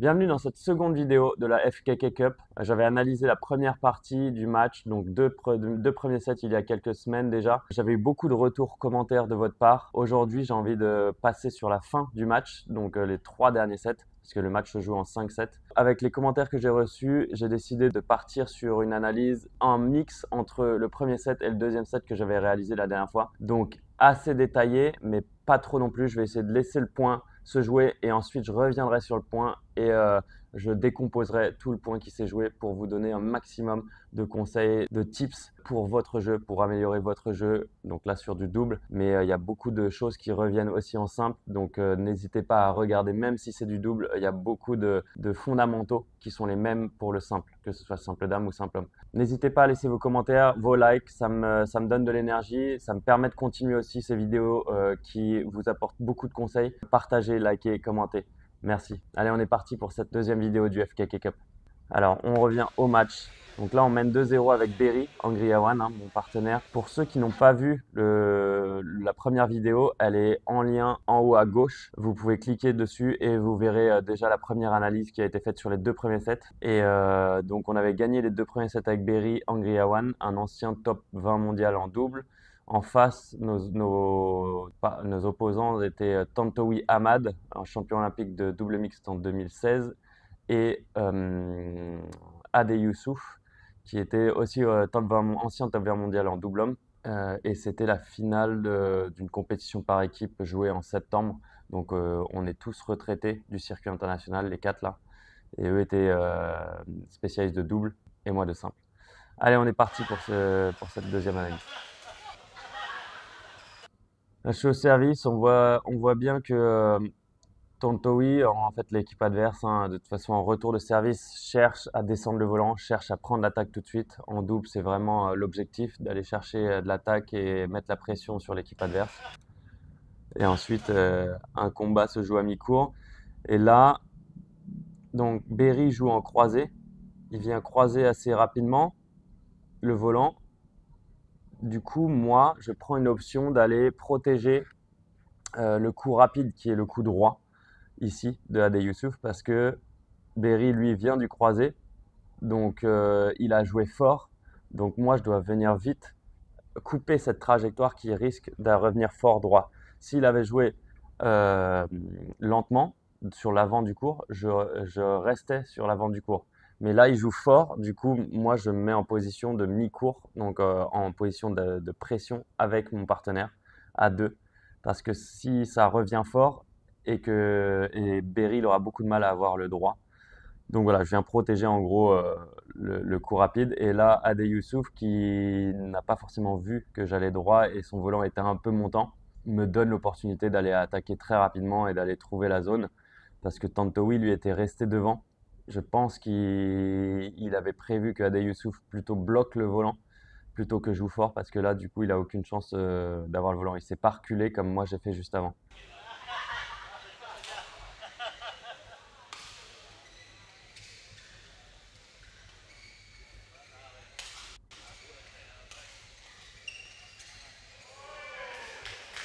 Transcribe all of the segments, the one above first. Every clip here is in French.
Bienvenue dans cette seconde vidéo de la FKK Cup. J'avais analysé la première partie du match, donc deux premiers sets il y a quelques semaines déjà. J'avais eu beaucoup de retours commentaires de votre part. Aujourd'hui, j'ai envie de passer sur la fin du match, donc les 3 derniers sets, puisque le match se joue en 5 sets. Avec les commentaires que j'ai reçus, j'ai décidé de partir sur une analyse en mix entre le premier set et le deuxième set que j'avais réalisé la dernière fois. Donc assez détaillé, mais pas trop non plus. Je vais essayer de laisser le point se jouer et ensuite je reviendrai sur le point et je décomposerai tout le point qui s'est joué pour vous donner un maximum de conseils, de tips pour votre jeu, pour améliorer votre jeu. Donc là sur du double, mais il y a beaucoup de choses qui reviennent aussi en simple. Donc n'hésitez pas à regarder, même si c'est du double, il y a beaucoup de fondamentaux qui sont les mêmes pour le simple, que ce soit simple dame ou simple homme. N'hésitez pas à laisser vos commentaires, vos likes, ça me donne de l'énergie, ça me permet de continuer aussi ces vidéos qui vous apportent beaucoup de conseils. Partagez, likez, commentez. Merci. Allez, on est parti pour cette deuxième vidéo du FKK Cup. Alors, on revient au match. Donc là, on mène 2-0 avec Berry, Angriawan, mon partenaire. Pour ceux qui n'ont pas vu la première vidéo, elle est en lien en haut à gauche. Vous pouvez cliquer dessus et vous verrez déjà la première analyse qui a été faite sur les 2 premiers sets. Et donc, on avait gagné les 2 premiers sets avec Berry, Angriawan, un ancien top 20 mondial en double. En face, nos opposants étaient Tantowi Ahmad, un champion olympique de double mixte en 2016, et Ade Youssouf, qui était aussi ancien top 20 mondial en double homme. Et c'était la finale d'une compétition par équipe jouée en septembre. Donc on est tous retraités du circuit international, les 4 là. Et eux étaient spécialistes de double et moi de simple. Allez, on est parti pour cette deuxième analyse. Je suis au service, on voit bien que Tontowi, en fait l'équipe adverse, de toute façon en retour de service, cherche à descendre le volant, cherche à prendre l'attaque tout de suite. En double, c'est vraiment l'objectif d'aller chercher de l'attaque et mettre la pression sur l'équipe adverse. Et ensuite, un combat se joue à mi-court. Et là, donc Berry joue en croisé. Il vient croiser assez rapidement le volant. Du coup, moi, je prends une option d'aller protéger le coup rapide qui est le coup droit ici de Ade Youssouf parce que Berry, lui, vient du croisé. Donc, il a joué fort. Donc, moi, je dois venir vite couper cette trajectoire qui risque de revenir fort droit. S'il avait joué euh, lentement sur l'avant du cours, je restais sur l'avant du cours. Mais là, il joue fort. Du coup, moi, je me mets en position de mi-cours, donc en position de pression avec mon partenaire à deux. Parce que si ça revient fort et Berry il aura beaucoup de mal à avoir le droit, donc voilà, je viens protéger en gros le coup rapide. Et là, Ade Youssouf, qui n'a pas forcément vu que j'allais droit et son volant était un peu montant, me donne l'opportunité d'aller attaquer très rapidement et d'aller trouver la zone. Parce que Tantowi, lui, était resté devant. Je pense qu'il avait prévu que Ade Youssouf plutôt bloque le volant plutôt que joue fort. Parce que là, du coup, il a aucune chance d'avoir le volant. Il s'est pas reculé comme moi j'ai fait juste avant.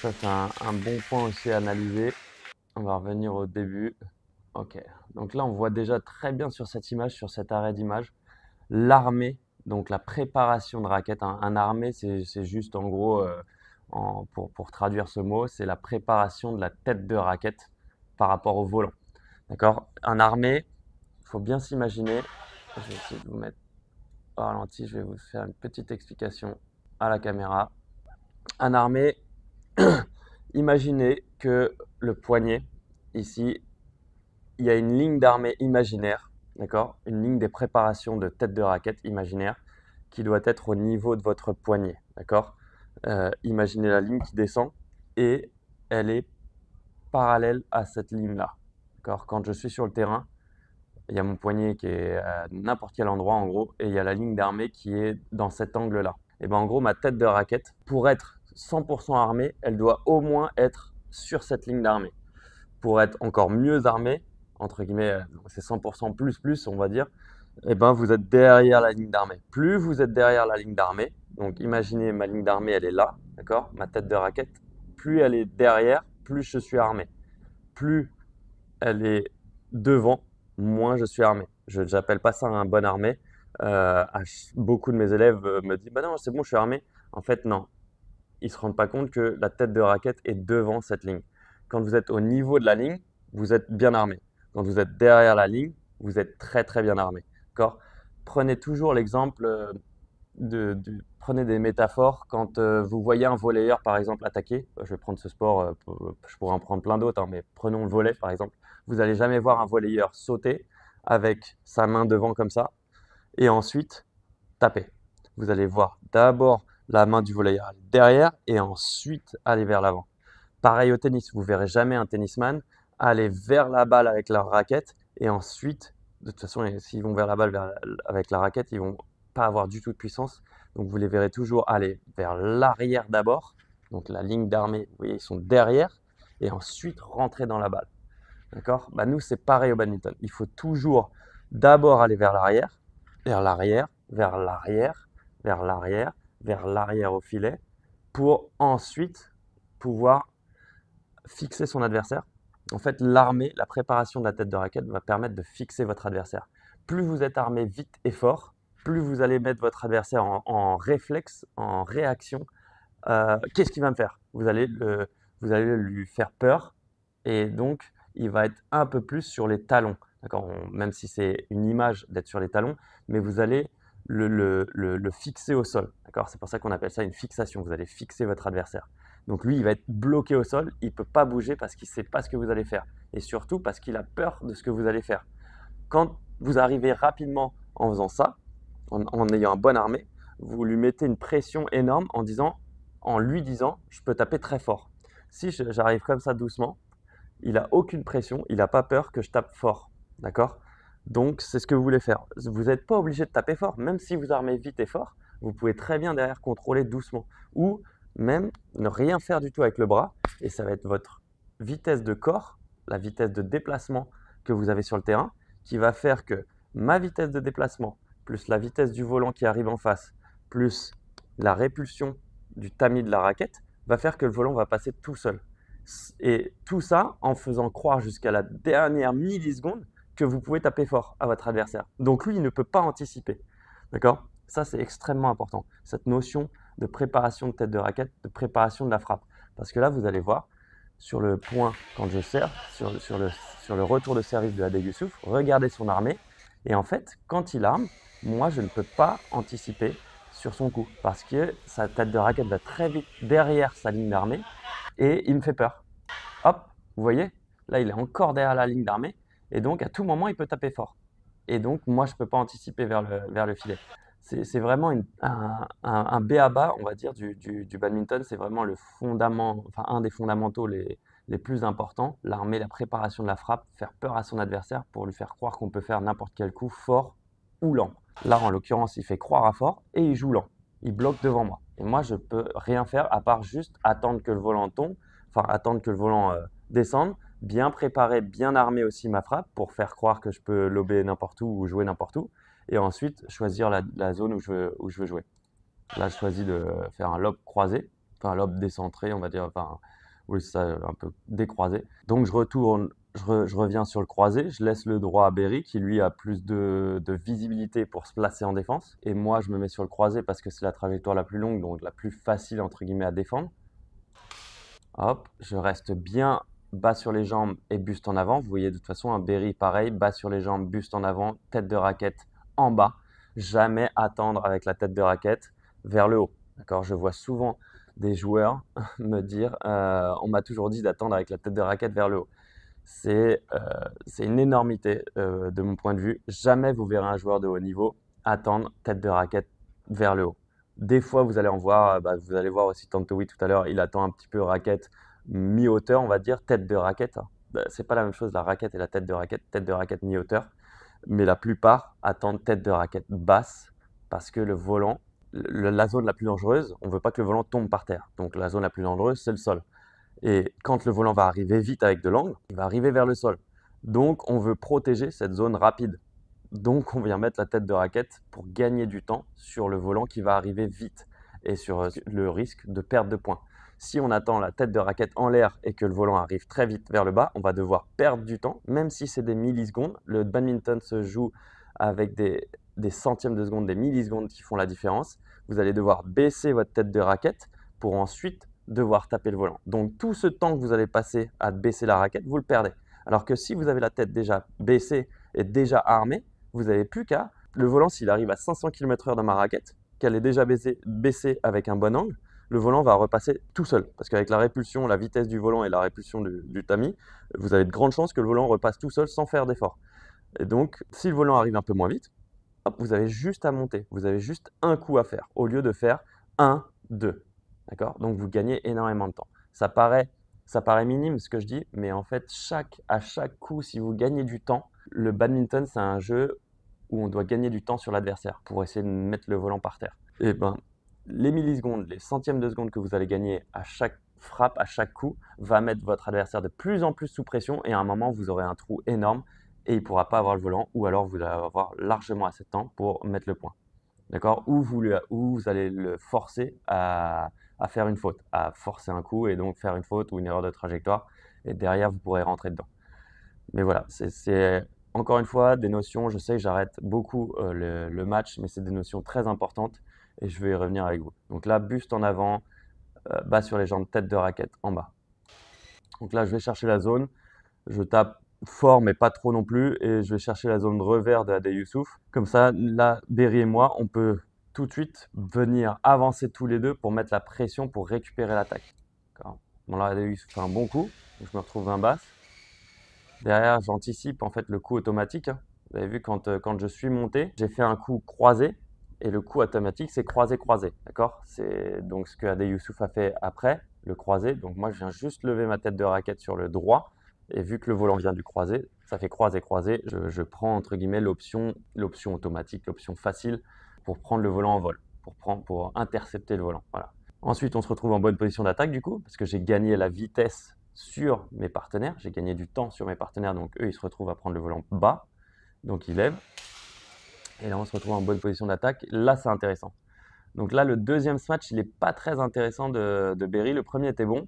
Ça, c'est un bon point aussi à analyser. On va revenir au début. Ok, donc là on voit déjà très bien sur cette image, sur cet arrêt d'image, l'armée, donc la préparation de raquette. Un armé, c'est juste en gros, pour traduire ce mot, c'est la préparation de la tête de raquette par rapport au volant. D'accord? Un armé, il faut bien s'imaginer, je vais essayer de vous mettre au ralenti, je vais vous faire une petite explication à la caméra. Un armé, imaginez que le poignet, ici, il y a une ligne d'armée imaginaire, d'accord? Une ligne des préparations de tête de raquette imaginaire qui doit être au niveau de votre poignet, d'accord? Imaginez la ligne qui descend et elle est parallèle à cette ligne-là, d'accord? Quand je suis sur le terrain, il y a mon poignet qui est à n'importe quel endroit en gros et il y a la ligne d'armée qui est dans cet angle-là. Et bien en gros, ma tête de raquette, pour être 100% armée, elle doit au moins être sur cette ligne d'armée. Pour être encore mieux armé, entre guillemets, c'est 100% plus, on va dire, et ben vous êtes derrière la ligne d'armée. Plus vous êtes derrière la ligne d'armée, donc imaginez ma ligne d'armée, elle est là, d'accord? Ma tête de raquette, plus elle est derrière, plus je suis armé. Plus elle est devant, moins je suis armé. Je n'appelle pas ça un bon armé. Beaucoup de mes élèves me disent bah non, c'est bon, je suis armé. En fait, non. Ils ne se rendent pas compte que la tête de raquette est devant cette ligne. Quand vous êtes au niveau de la ligne, vous êtes bien armé. Quand vous êtes derrière la ligne, vous êtes très très bien armé. D'accord? Prenez toujours l'exemple prenez des métaphores quand vous voyez un volleyeur par exemple attaquer. Je vais prendre ce sport, je pourrais en prendre plein d'autres, hein, mais prenons le volley par exemple. Vous n'allez jamais voir un volleyeur sauter avec sa main devant comme ça et ensuite taper. Vous allez voir d'abord la main du volleyeur aller derrière et ensuite aller vers l'avant. Pareil au tennis, vous verrez jamais un tennisman aller vers la balle avec leur raquette et ensuite, de toute façon, s'ils vont vers la balle avec la raquette, ils vont pas avoir du tout de puissance. Donc vous les verrez toujours aller vers l'arrière d'abord, donc la ligne d'armée, vous voyez, ils sont derrière et ensuite rentrer dans la balle. D'accord? Bah, nous, c'est pareil au badminton. Il faut toujours d'abord aller vers l'arrière, vers l'arrière, vers l'arrière, vers l'arrière, vers l'arrière au filet, pour ensuite pouvoir fixer son adversaire. En fait, l'armée, la préparation de la tête de raquette va permettre de fixer votre adversaire. Plus vous êtes armé vite et fort, plus vous allez mettre votre adversaire en réflexe, en réaction. Qu'est-ce qu'il va me faire? Vous allez lui faire peur et donc il va être un peu plus sur les talons. D'accord? Même si c'est une image d'être sur les talons, mais vous allez le fixer au sol. D'accord? C'est pour ça qu'on appelle ça une fixation. Vous allez fixer votre adversaire. Donc lui, il va être bloqué au sol, il ne peut pas bouger parce qu'il ne sait pas ce que vous allez faire. Et surtout parce qu'il a peur de ce que vous allez faire. Quand vous arrivez rapidement en faisant ça, en ayant un bon armé, vous lui mettez une pression énorme en lui disant, je peux taper très fort. Si j'arrive comme ça doucement, il n'a aucune pression, il n'a pas peur que je tape fort. D'accord? Donc, c'est ce que vous voulez faire. Vous n'êtes pas obligé de taper fort. Même si vous armez vite et fort, vous pouvez très bien derrière contrôler doucement. Ou même ne rien faire du tout avec le bras. Et ça va être votre vitesse de corps, la vitesse de déplacement que vous avez sur le terrain, qui va faire que ma vitesse de déplacement, plus la vitesse du volant qui arrive en face, plus la répulsion du tamis de la raquette, va faire que le volant va passer tout seul. Et tout ça en faisant croire jusqu'à la dernière milliseconde que vous pouvez taper fort à votre adversaire. Donc lui, il ne peut pas anticiper. D'accord? Ça, c'est extrêmement important. Cette notion de préparation de tête de raquette, de préparation de la frappe. Parce que là, vous allez voir, sur le point, quand je sers, sur le retour de service de Adel Youssouf, regardez son armée. Et en fait, quand il arme, moi, je ne peux pas anticiper sur son coup. Parce que sa tête de raquette va très vite derrière sa ligne d'armée et il me fait peur. Hop, vous voyez, là, il est encore derrière la ligne d'armée. Et donc, à tout moment, il peut taper fort. Et donc, moi, je ne peux pas anticiper vers le filet. C'est vraiment un b.a.-ba, on va dire, du badminton. C'est vraiment le fondament, enfin, un des fondamentaux les plus importants. L'armée, la préparation de la frappe, faire peur à son adversaire pour lui faire croire qu'on peut faire n'importe quel coup, fort ou lent. Là, en l'occurrence, il fait croire à fort et il joue lent. Il bloque devant moi. Et moi, je ne peux rien faire à part juste attendre que le volant tombe, enfin, attendre que le volant descende, bien préparer, bien armer aussi ma frappe pour faire croire que je peux lober n'importe où ou jouer n'importe où. Et ensuite, choisir la zone où je veux jouer. Là, je choisis de faire un lob croisé, enfin un lob décentré, on va dire, enfin, oui, ça, un peu décroisé. Donc, je retourne, je reviens sur le croisé, je laisse le droit à Berry qui, lui, a plus de visibilité pour se placer en défense. Et moi, je me mets sur le croisé parce que c'est la trajectoire la plus longue, donc la plus facile, entre guillemets, à défendre. Hop, je reste bien bas sur les jambes et buste en avant. Vous voyez de toute façon un Berry pareil, bas sur les jambes, buste en avant, tête de raquette en bas. Jamais attendre avec la tête de raquette vers le haut. D'accord? Je vois souvent des joueurs me dire on m'a toujours dit d'attendre avec la tête de raquette vers le haut. C'est une énormité de mon point de vue. Jamais vous verrez un joueur de haut niveau attendre tête de raquette vers le haut. Des fois, vous allez en voir, vous allez voir aussi Tantowi tout à l'heure, il attend un petit peu raquette mi-hauteur, on va dire, tête de raquette. C'est pas la même chose, la raquette et la tête de raquette mi-hauteur. Mais la plupart attendent tête de raquette basse parce que le volant, la zone la plus dangereuse, on ne veut pas que le volant tombe par terre. Donc la zone la plus dangereuse, c'est le sol. Et quand le volant va arriver vite avec de l'angle, il va arriver vers le sol. Donc on veut protéger cette zone rapide. Donc on vient mettre la tête de raquette pour gagner du temps sur le volant qui va arriver vite et sur le risque de perte de points. Si on attend la tête de raquette en l'air et que le volant arrive très vite vers le bas, on va devoir perdre du temps, même si c'est des millisecondes. Le badminton se joue avec des centièmes de seconde, des millisecondes qui font la différence. Vous allez devoir baisser votre tête de raquette pour ensuite devoir taper le volant. Donc tout ce temps que vous allez passer à baisser la raquette, vous le perdez. Alors que si vous avez la tête déjà baissée et déjà armée, vous n'avez plus qu'à… Le volant, s'il arrive à 500 km/h dans ma raquette, qu'elle est déjà baissée avec un bon angle, le volant va repasser tout seul. Parce qu'avec la répulsion, la vitesse du volant et la répulsion du tamis, vous avez de grandes chances que le volant repasse tout seul sans faire d'effort. Et donc, si le volant arrive un peu moins vite, hop, vous avez juste à monter. Vous avez juste un coup à faire au lieu de faire 1, 2. D'accord? Donc, vous gagnez énormément de temps. Ça paraît minime ce que je dis, mais en fait, à chaque coup, si vous gagnez du temps, le badminton, c'est un jeu où on doit gagner du temps sur l'adversaire pour essayer de mettre le volant par terre. Et ben, les millisecondes, les centièmes de seconde que vous allez gagner à chaque frappe, à chaque coup, va mettre votre adversaire de plus en plus sous pression et à un moment, vous aurez un trou énorme et il ne pourra pas avoir le volant ou alors vous allez avoir largement assez de temps pour mettre le point. D'accord? Ou vous allez le forcer à faire une faute, à forcer un coup et donc faire une faute ou une erreur de trajectoire et derrière, vous pourrez rentrer dedans. Mais voilà, c'est encore une fois des notions, je sais que j'arrête beaucoup le match, mais c'est des notions très importantes et je vais y revenir avec vous. Donc là, buste en avant, bas sur les jambes, tête de raquette en bas. Donc là, je vais chercher la zone, je tape fort mais pas trop non plus et je vais chercher la zone de revers de Ade Youssouf. Comme ça, là, Berry et moi, on peut tout de suite venir avancer tous les deux pour mettre la pression pour récupérer l'attaque. Bon là, Ade Youssouf fait un bon coup, donc je me retrouve 20 basses. Derrière, j'anticipe en fait le coup automatique. Hein. Vous avez vu quand je suis monté, j'ai fait un coup croisé et le coup automatique, c'est croisé-croisé. D'accord? C'est donc ce que Ade Youssouf a fait après, le croisé. Donc moi, je viens juste lever ma tête de raquette sur le droit et vu que le volant vient du croisé, ça fait croisé-croisé. Je prends entre guillemets l'option automatique, l'option facile pour prendre le volant en vol, pour intercepter le volant. Voilà. Ensuite, on se retrouve en bonne position d'attaque du coup, parce que j'ai gagné la vitesse sur mes partenaires. J'ai gagné du temps sur mes partenaires, donc eux, ils se retrouvent à prendre le volant bas. Donc, ils lèvent. Et là, on se retrouve en bonne position d'attaque. Là, c'est intéressant. Donc là, le deuxième match, il n'est pas très intéressant de Berry. Le premier était bon.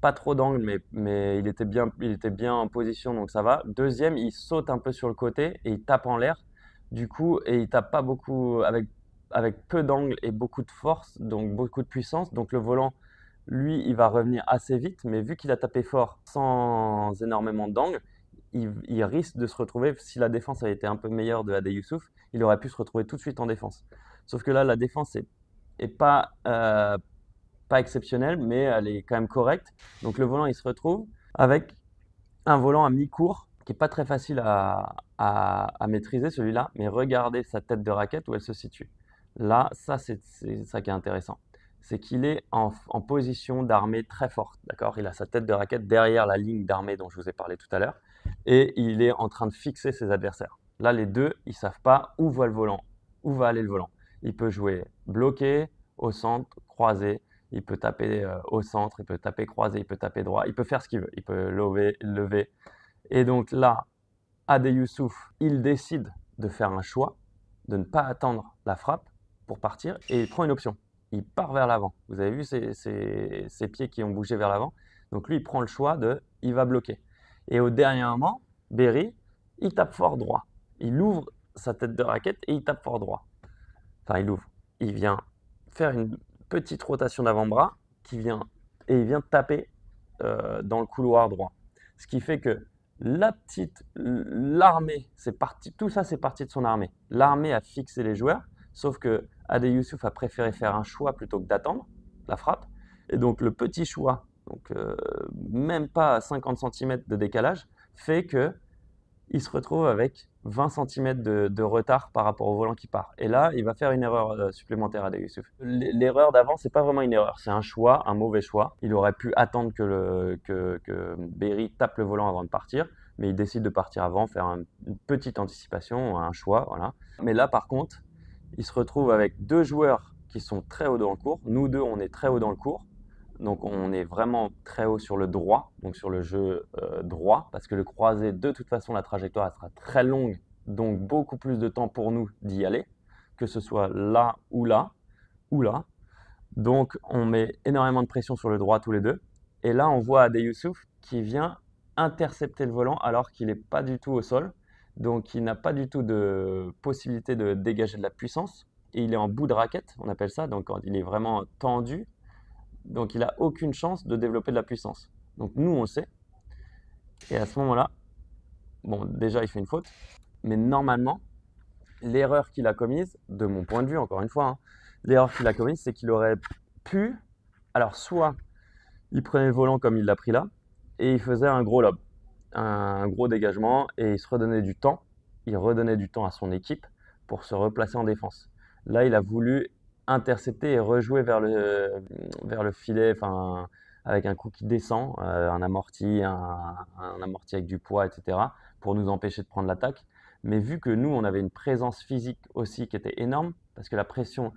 Pas trop d'angle, mais il était bien en position, donc ça va. Deuxième, il saute un peu sur le côté et il tape en l'air. Du coup, et il tape pas beaucoup avec peu d'angle et beaucoup de force, donc beaucoup de puissance. Donc le volant, lui, il va revenir assez vite, mais vu qu'il a tapé fort sans énormément d'angle, il risque de se retrouver, si la défense avait été un peu meilleure de Ade Youssouf, il aurait pu se retrouver tout de suite en défense. Sauf que là, la défense est pas exceptionnelle, mais elle est quand même correcte. Donc le volant, il se retrouve avec un volant à mi-cours qui n'est pas très facile à maîtriser celui-là, mais regardez sa tête de raquette où elle se situe. Là, ça c'est ça qui est intéressant. C'est qu'il est en position d'armée très forte, d'accord? Il a sa tête de raquette derrière la ligne d'armée dont je vous ai parlé tout à l'heure, et il est en train de fixer ses adversaires. Là, les deux, ils ne savent pas où va le volant, où va aller le volant. Il peut jouer bloqué, au centre, croisé, il peut taper au centre, il peut taper croisé, il peut taper droit, il peut faire ce qu'il veut, il peut lever. Et donc là, Ade Youssouf, il décide de faire un choix, de ne pas attendre la frappe pour partir et il prend une option. Il part vers l'avant. Vous avez vu ses pieds qui ont bougé vers l'avant. Donc lui, il prend le choix il va bloquer. Et au dernier moment, Berry, il tape fort droit. Il ouvre sa tête de raquette et il tape fort droit. Enfin, il ouvre. Il vient faire une petite rotation d'avant-bras il vient taper dans le couloir droit. Ce qui fait que l'armée, tout ça c'est parti de son armée. L'armée a fixé les joueurs, sauf que Ade Youssouf a préféré faire un choix plutôt que d'attendre la frappe. Et donc le petit choix, donc même pas à 50 cm de décalage, fait que il se retrouve avec 20 cm de retard par rapport au volant qui part. Et là, il va faire une erreur supplémentaire à Ade Youssouf. L'erreur d'avant, c'est pas vraiment une erreur, c'est un choix, un mauvais choix. Il aurait pu attendre que Berry tape le volant avant de partir, mais il décide de partir avant, faire une petite anticipation, un choix, voilà. Mais là, par contre, il se retrouve avec deux joueurs qui sont très hauts dans le cours. Nous deux, on est très haut dans le cours. Donc on est vraiment très haut sur le droit, donc sur le jeu droit, parce que le croisé, de toute façon, la trajectoire elle sera très longue, donc beaucoup plus de temps pour nous d'y aller, que ce soit là ou là, ou là. Donc, on met énormément de pression sur le droit tous les deux. Et là, on voit Ade Youssouf qui vient intercepter le volant alors qu'il n'est pas du tout au sol. Donc, il n'a pas du tout de possibilité de dégager de la puissance. Et il est en bout de raquette, on appelle ça. Donc, il est vraiment tendu. Donc, il n'a aucune chance de développer de la puissance. Donc, nous, on le sait. Et à ce moment-là, bon, déjà, il fait une faute. Mais normalement, l'erreur qu'il a commise, de mon point de vue, encore une fois, hein, l'erreur qu'il a commise, c'est qu'il aurait pu, alors soit il prenait le volant comme il l'a pris là, et il faisait un gros lob, un gros dégagement, et il se redonnait du temps, il redonnait du temps à son équipe pour se replacer en défense. Là, il a voulu intercepter et rejouer vers le filet, enfin, avec un coup qui descend, un amorti avec du poids, etc., pour nous empêcher de prendre l'attaque. Mais vu que nous, on avait une présence physique aussi qui était énorme, parce que la pression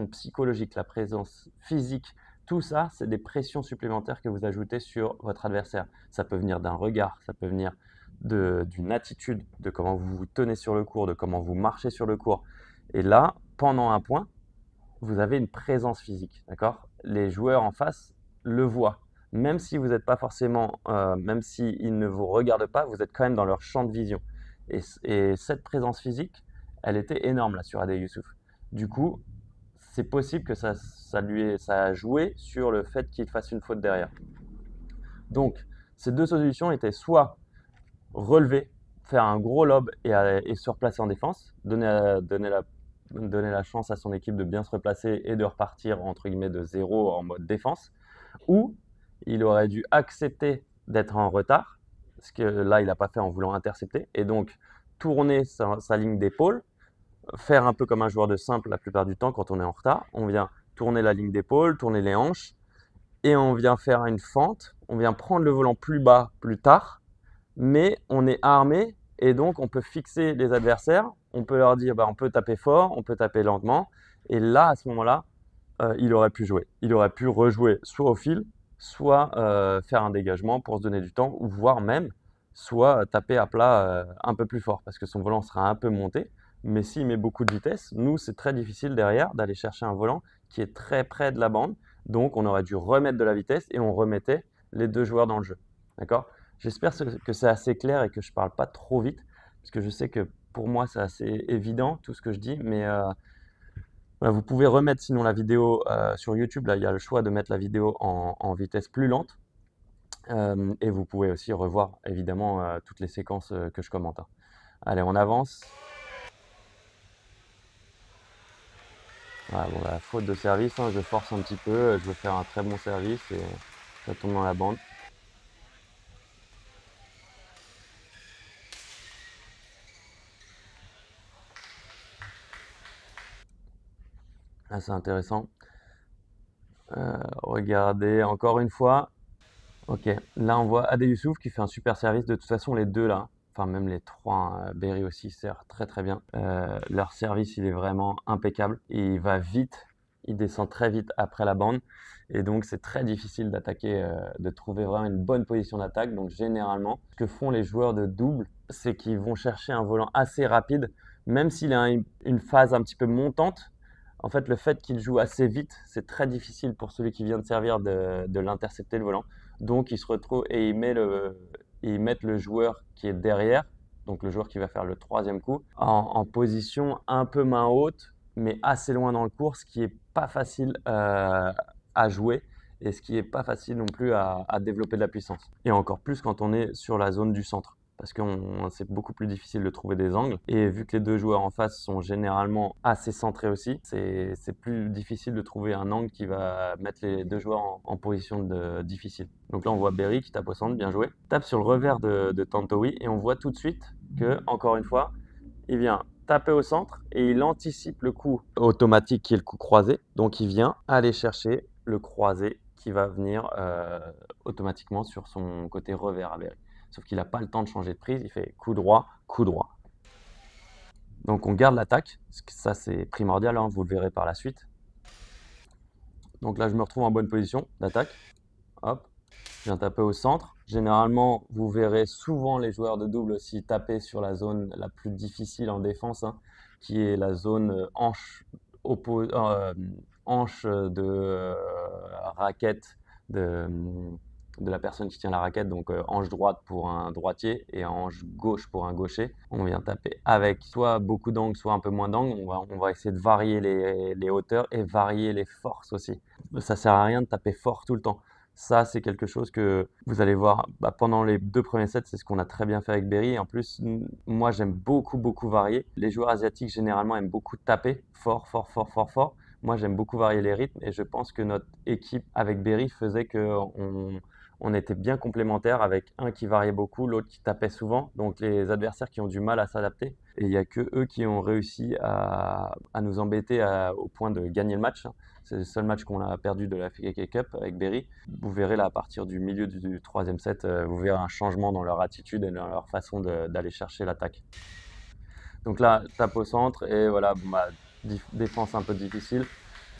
psychologique, la présence physique, tout ça, c'est des pressions supplémentaires que vous ajoutez sur votre adversaire. Ça peut venir d'un regard, ça peut venir d'une attitude, de comment vous vous tenez sur le court, de comment vous marchez sur le court. Et là, pendant un point, vous avez une présence physique, d'accord? Les joueurs en face le voient. Même si vous n'êtes pas forcément, même s'ils ne vous regardent pas, vous êtes quand même dans leur champ de vision. Et cette présence physique, elle était énorme là sur Ade Youssouf. Du coup, c'est possible que ça a joué sur le fait qu'il fasse une faute derrière. Donc, ces deux solutions étaient soit relever, faire un gros lob et se replacer en défense, donner la chance à son équipe de bien se replacer et de repartir entre guillemets de zéro en mode défense, ou il aurait dû accepter d'être en retard, ce que là il n'a pas fait en voulant intercepter, et donc tourner sa ligne d'épaule, faire un peu comme un joueur de simple la plupart du temps quand on est en retard. On vient tourner la ligne d'épaule, tourner les hanches, et on vient faire une fente, on vient prendre le volant plus bas plus tard, mais on est armé et donc on peut fixer les adversaires, on peut leur dire on peut taper fort, on peut taper lentement, et là à ce moment-là, il aurait pu jouer. Il aurait pu rejouer soit au fil, soit faire un dégagement pour se donner du temps, ou voire même soit taper à plat un peu plus fort parce que son volant sera un peu monté. Mais s'il met beaucoup de vitesse, nous, c'est très difficile derrière d'aller chercher un volant qui est très près de la bande. Donc, on aurait dû remettre de la vitesse et on remettait les deux joueurs dans le jeu. D'accord? J'espère que c'est assez clair et que je ne parle pas trop vite parce que je sais que pour moi, c'est assez évident tout ce que je dis, mais vous pouvez remettre sinon la vidéo sur YouTube. Là, il y a le choix de mettre la vidéo en vitesse plus lente. Et vous pouvez aussi revoir évidemment toutes les séquences que je commente, hein. Allez, on avance. Voilà, bon, la faute de service, hein, je force un petit peu, je veux faire un très bon service et ça tombe dans la bande. Là, c'est intéressant. Regardez encore une fois. Ok, là on voit Ade Youssouf qui fait un super service. De toute façon, les deux là, enfin même les trois, hein, Berry aussi sert très très bien. Leur service, il est vraiment impeccable. Et il va vite, il descend très vite après la bande. Et donc c'est très difficile d'attaquer, de trouver vraiment une bonne position d'attaque. Donc généralement, ce que font les joueurs de double, c'est qu'ils vont chercher un volant assez rapide, même s'il a une phase un petit peu montante. En fait, le fait qu'il joue assez vite, c'est très difficile pour celui qui vient de servir de l'intercepter le volant. Donc, il se retrouve et ils mettent le joueur qui est derrière, donc le joueur qui va faire le troisième coup, en position un peu main haute, mais assez loin dans le cours, ce qui n'est pas facile à jouer et ce qui n'est pas facile non plus à développer de la puissance. Et encore plus quand on est sur la zone du centre, parce que c'est beaucoup plus difficile de trouver des angles. Et vu que les deux joueurs en face sont généralement assez centrés aussi, c'est plus difficile de trouver un angle qui va mettre les deux joueurs en position difficile. Donc là, on voit Berry qui tape au centre, bien joué. Tape sur le revers de Tantowi et on voit tout de suite que, encore une fois, il vient taper au centre et il anticipe le coup automatique qui est le coup croisé. Donc il vient aller chercher le croisé qui va venir automatiquement sur son côté revers à Berry. Sauf qu'il n'a pas le temps de changer de prise, il fait coup droit, coup droit. Donc on garde l'attaque, ça c'est primordial, hein, vous le verrez par la suite. Donc là je me retrouve en bonne position d'attaque. Hop, je viens taper au centre. Généralement, vous verrez souvent les joueurs de double aussi taper sur la zone la plus difficile en défense, hein, qui est la zone hanche hanche raquette de, de la personne qui tient la raquette, donc hanche droite pour un droitier et hanche gauche pour un gaucher. On vient taper avec soit beaucoup d'angles, soit un peu moins d'angles. On va essayer de varier les hauteurs et varier les forces aussi. Ça sert à rien de taper fort tout le temps. Ça, c'est quelque chose que vous allez voir pendant les 2 premiers sets, c'est ce qu'on a très bien fait avec Berry. En plus, moi, j'aime beaucoup varier. Les joueurs asiatiques, généralement, aiment beaucoup taper fort, fort, fort, fort, fort. Moi, j'aime beaucoup varier les rythmes et je pense que notre équipe avec Berry faisait qu'on était bien complémentaires avec un qui variait beaucoup, l'autre qui tapait souvent. Donc, les adversaires qui ont du mal à s'adapter. Et il n'y a que eux qui ont réussi à nous embêter au point de gagner le match. C'est le seul match qu'on a perdu de la FKK Cup avec Berry. Vous verrez là, à partir du milieu du troisième set, vous verrez un changement dans leur attitude et dans leur façon d'aller chercher l'attaque. Donc là, tape au centre et voilà, défense un peu difficile.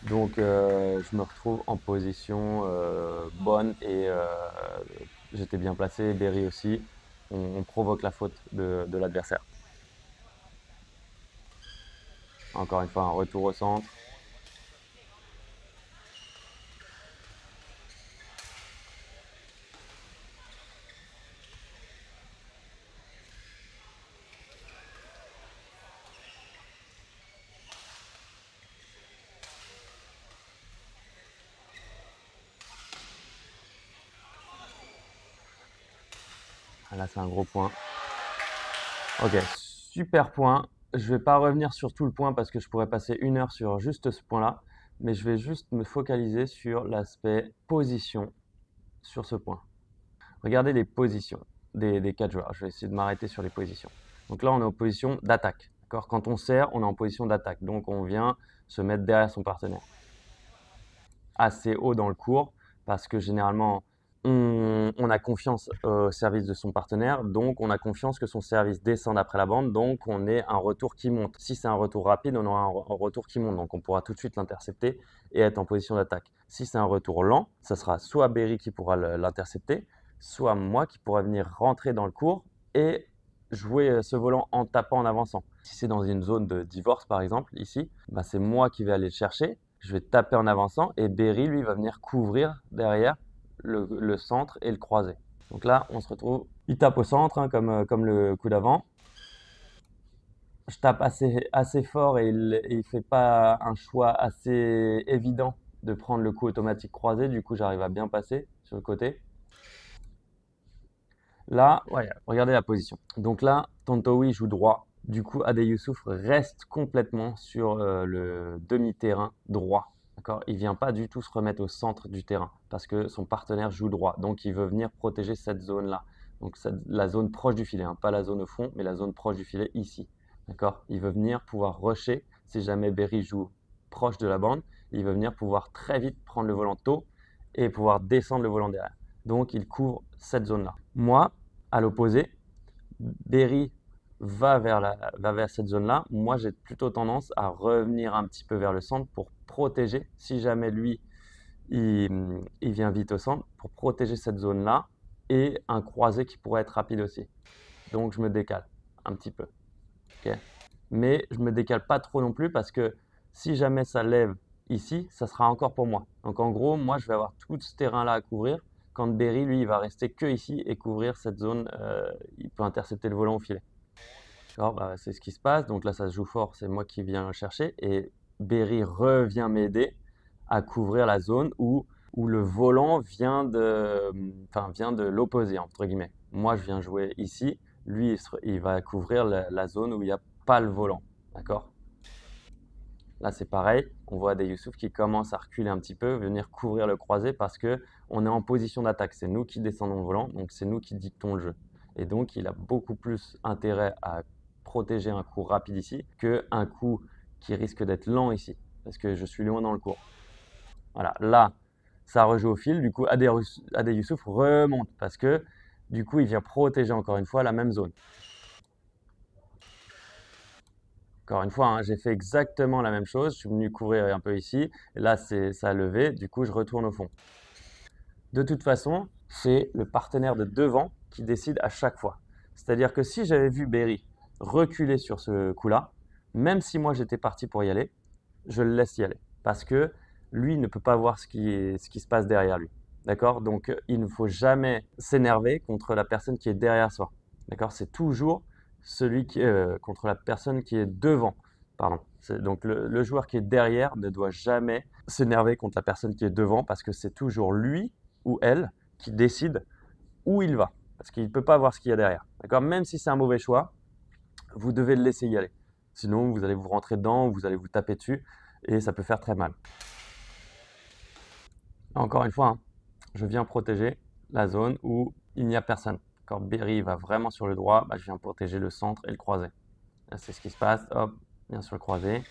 Donc je me retrouve en position bonne et j'étais bien placé, Berry aussi. On provoque la faute de l'adversaire. Encore une fois, un retour au centre. Là, c'est un gros point. Ok, super point. Je vais pas revenir sur tout le point parce que je pourrais passer 1 heure sur juste ce point-là, mais je vais juste me focaliser sur l'aspect position sur ce point. Regardez les positions des 4 joueurs. Je vais essayer de m'arrêter sur les positions. Donc là, on est en position d'attaque. Quand on sert, on est en position d'attaque. Donc on vient se mettre derrière son partenaire. Assez haut dans le court parce que généralement, on a confiance au service de son partenaire, donc on a confiance que son service descende après la bande, donc on ait un retour qui monte. Si c'est un retour rapide, on aura un retour qui monte, donc on pourra tout de suite l'intercepter et être en position d'attaque. Si c'est un retour lent, ça sera soit Berry qui pourra l'intercepter, soit moi qui pourra venir rentrer dans le court et jouer ce volant en tapant en avançant. Si c'est dans une zone de divorce par exemple, ici, c'est moi qui vais aller le chercher, je vais taper en avançant et Berry lui va venir couvrir derrière le centre et le croisé. Donc là, on se retrouve, il tape au centre comme le coup d'avant. Je tape assez fort et il fait pas un choix assez évident de prendre le coup automatique croisé. Du coup, j'arrive à bien passer sur le côté. Là, ouais, regardez la position. Donc là, Tantowi joue droit. Du coup, Ade Youssouf reste complètement sur le demi-terrain droit. Il ne vient pas du tout se remettre au centre du terrain parce que son partenaire joue droit. Donc, il veut venir protéger cette zone-là. Donc, la zone proche du filet, pas la zone au fond, mais la zone proche du filet ici. Il veut venir pouvoir rusher si jamais Berry joue proche de la bande. Il veut venir pouvoir très vite prendre le volant tôt et pouvoir descendre le volant derrière. Donc, il couvre cette zone-là. Moi, à l'opposé, Berry va vers cette zone-là. Moi, j'ai plutôt tendance à revenir un petit peu vers le centre pour protéger, si jamais lui, il vient vite au centre, pour protéger cette zone-là et un croisé qui pourrait être rapide aussi. Donc, je me décale un petit peu. Okay. Mais je ne me décale pas trop non plus parce que si jamais ça lève ici, ça sera encore pour moi. Donc, en gros, moi, je vais avoir tout ce terrain-là à couvrir. Quand Berry, lui, il va rester que ici et couvrir cette zone, il peut intercepter le volant au filet. C'est ce qui se passe. Donc là, ça se joue fort, c'est moi qui viens chercher. Et Berry revient m'aider à couvrir la zone où le volant vient de l'opposé, entre guillemets. Moi, je viens jouer ici. Lui, il va couvrir la zone où il n'y a pas le volant. D'accord ? Là, c'est pareil. On voit des Youssouf qui commencent à reculer un petit peu, venir couvrir le croisé parce qu'on est en position d'attaque. C'est nous qui descendons le volant, donc c'est nous qui dictons le jeu. Et donc, il a beaucoup plus intérêt à protéger un coup rapide ici qu'un coup qui risque d'être lent ici, parce que je suis loin dans le cours. Voilà, là, ça rejoue au fil. Du coup, Ade Youssouf remonte parce que du coup, il vient protéger encore une fois la même zone. Encore une fois, j'ai fait exactement la même chose. Je suis venu couvrir un peu ici. Et là, ça a levé. Du coup, je retourne au fond. De toute façon, c'est le partenaire de devant qui décide à chaque fois. C'est-à-dire que si j'avais vu Berry reculer sur ce coup-là, même si moi j'étais parti pour y aller, je le laisse y aller. Parce que lui ne peut pas voir ce qui se passe derrière lui. D'accord? Donc, il ne faut jamais s'énerver contre la personne qui est derrière soi. D'accord? C'est toujours celui qui contre la personne qui est devant. Pardon. Donc, le joueur qui est derrière ne doit jamais s'énerver contre la personne qui est devant parce que c'est toujours lui ou elle qui décide où il va. Parce qu'il ne peut pas voir ce qu'il y a derrière. D'accord? Même si c'est un mauvais choix, vous devez le laisser y aller. Sinon, vous allez vous rentrer dedans, vous allez vous taper dessus et ça peut faire très mal. Encore une fois, hein, je viens protéger la zone où il n'y a personne. Quand Berry va vraiment sur le droit, je viens protéger le centre et le croisé. Là, c'est ce qui se passe. Hop, bien sur le croisé.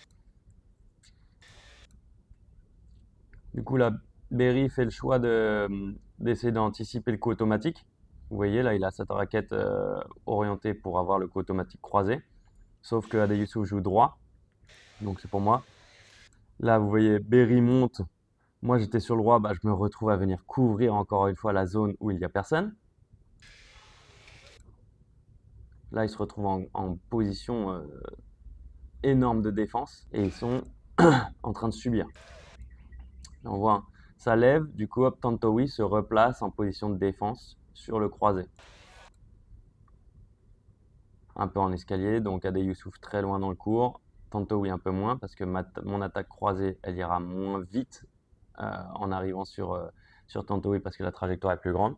Du coup, là, Berry fait le choix d'essayer d'anticiper le coup automatique. Vous voyez, là, il a cette raquette orientée pour avoir le coup automatique croisé. Sauf que Adeyusu joue droit. Donc, c'est pour moi. Là, vous voyez, Berry monte. Moi, j'étais sur le droit. Je me retrouve à venir couvrir encore une fois la zone où il n'y a personne. Là, ils se retrouvent en position énorme de défense et ils sont en train de subir. Là, on voit, hein, ça lève, du coup, hop, Tantowi se replace en position de défense sur le croisé. Un peu en escalier, donc Ade Youssouf très loin dans le cours, Tantowi un peu moins parce que mon attaque croisée, elle ira moins vite en arrivant sur Tantowi parce que la trajectoire est plus grande.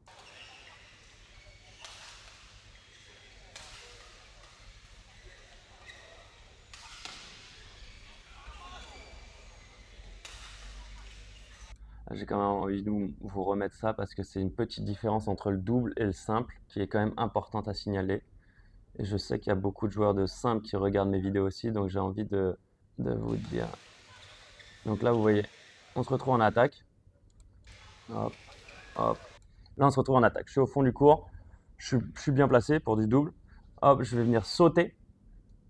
J'ai quand même envie de vous remettre ça parce que c'est une petite différence entre le double et le simple qui est quand même importante à signaler. Et je sais qu'il y a beaucoup de joueurs de simple qui regardent mes vidéos aussi, donc j'ai envie de vous dire. Donc là, vous voyez, on se retrouve en attaque. Hop, hop. Là, on se retrouve en attaque. Je suis au fond du cours. Je suis bien placé pour du double. Hop, je vais venir sauter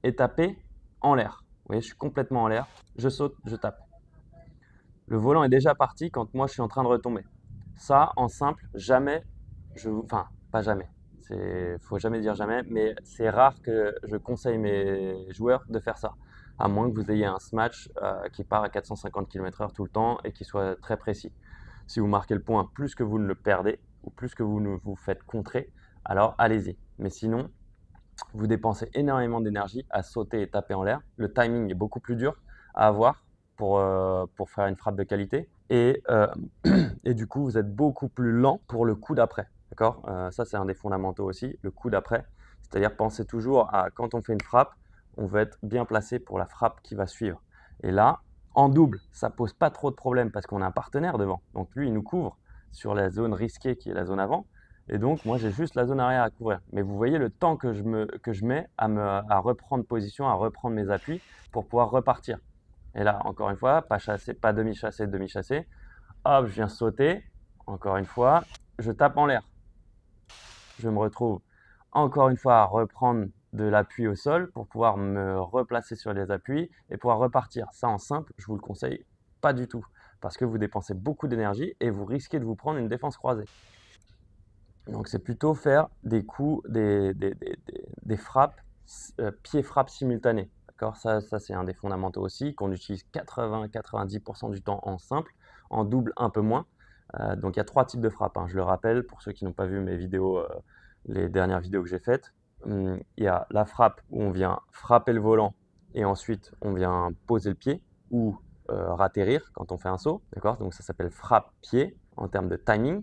et taper en l'air. Vous voyez, je suis complètement en l'air. Je saute, je tape. Le volant est déjà parti quand moi, je suis en train de retomber. Ça, en simple, jamais, enfin, pas jamais. Faut jamais dire jamais, mais c'est rare que je conseille mes joueurs de faire ça. À moins que vous ayez un smash qui part à 450 km/h tout le temps et qui soit très précis. Si vous marquez le point plus que vous ne le perdez ou plus que vous ne vous faites contrer, alors allez-y. Mais sinon, vous dépensez énormément d'énergie à sauter et taper en l'air. Le timing est beaucoup plus dur à avoir pour faire une frappe de qualité. Et du coup, vous êtes beaucoup plus lent pour le coup d'après. D'accord? Ça, c'est un des fondamentaux aussi, le coup d'après. C'est-à-dire, pensez toujours à quand on fait une frappe, on veut être bien placé pour la frappe qui va suivre. Et là, en double, ça pose pas trop de problèmes parce qu'on a un partenaire devant. Donc lui, il nous couvre sur la zone risquée qui est la zone avant. Et donc, moi, j'ai juste la zone arrière à couvrir. Mais vous voyez le temps que je mets à reprendre position, à reprendre mes appuis pour pouvoir repartir. Et là, encore une fois, pas chassé, pas demi-chassé, demi-chassé. Hop, je viens sauter. Encore une fois, je tape en l'air. Je me retrouve encore une fois à reprendre de l'appui au sol pour pouvoir me replacer sur les appuis et pouvoir repartir. Ça, en simple, je vous le conseille pas du tout parce que vous dépensez beaucoup d'énergie et vous risquez de vous prendre une défense croisée. Donc, c'est plutôt faire des coups, des frappes, pieds-frappes simultanés. D'accord? Ça c'est un des fondamentaux aussi, qu'on utilise 80-90% du temps en simple, en double un peu moins. Donc, il y a 3 types de frappes, hein, je le rappelle, pour ceux qui n'ont pas vu mes vidéos, les dernières vidéos que j'ai faites. Il y a la frappe où on vient frapper le volant et ensuite on vient poser le pied ou ratterrir quand on fait un saut. D'accord? Donc, ça s'appelle frappe-pied en termes de timing.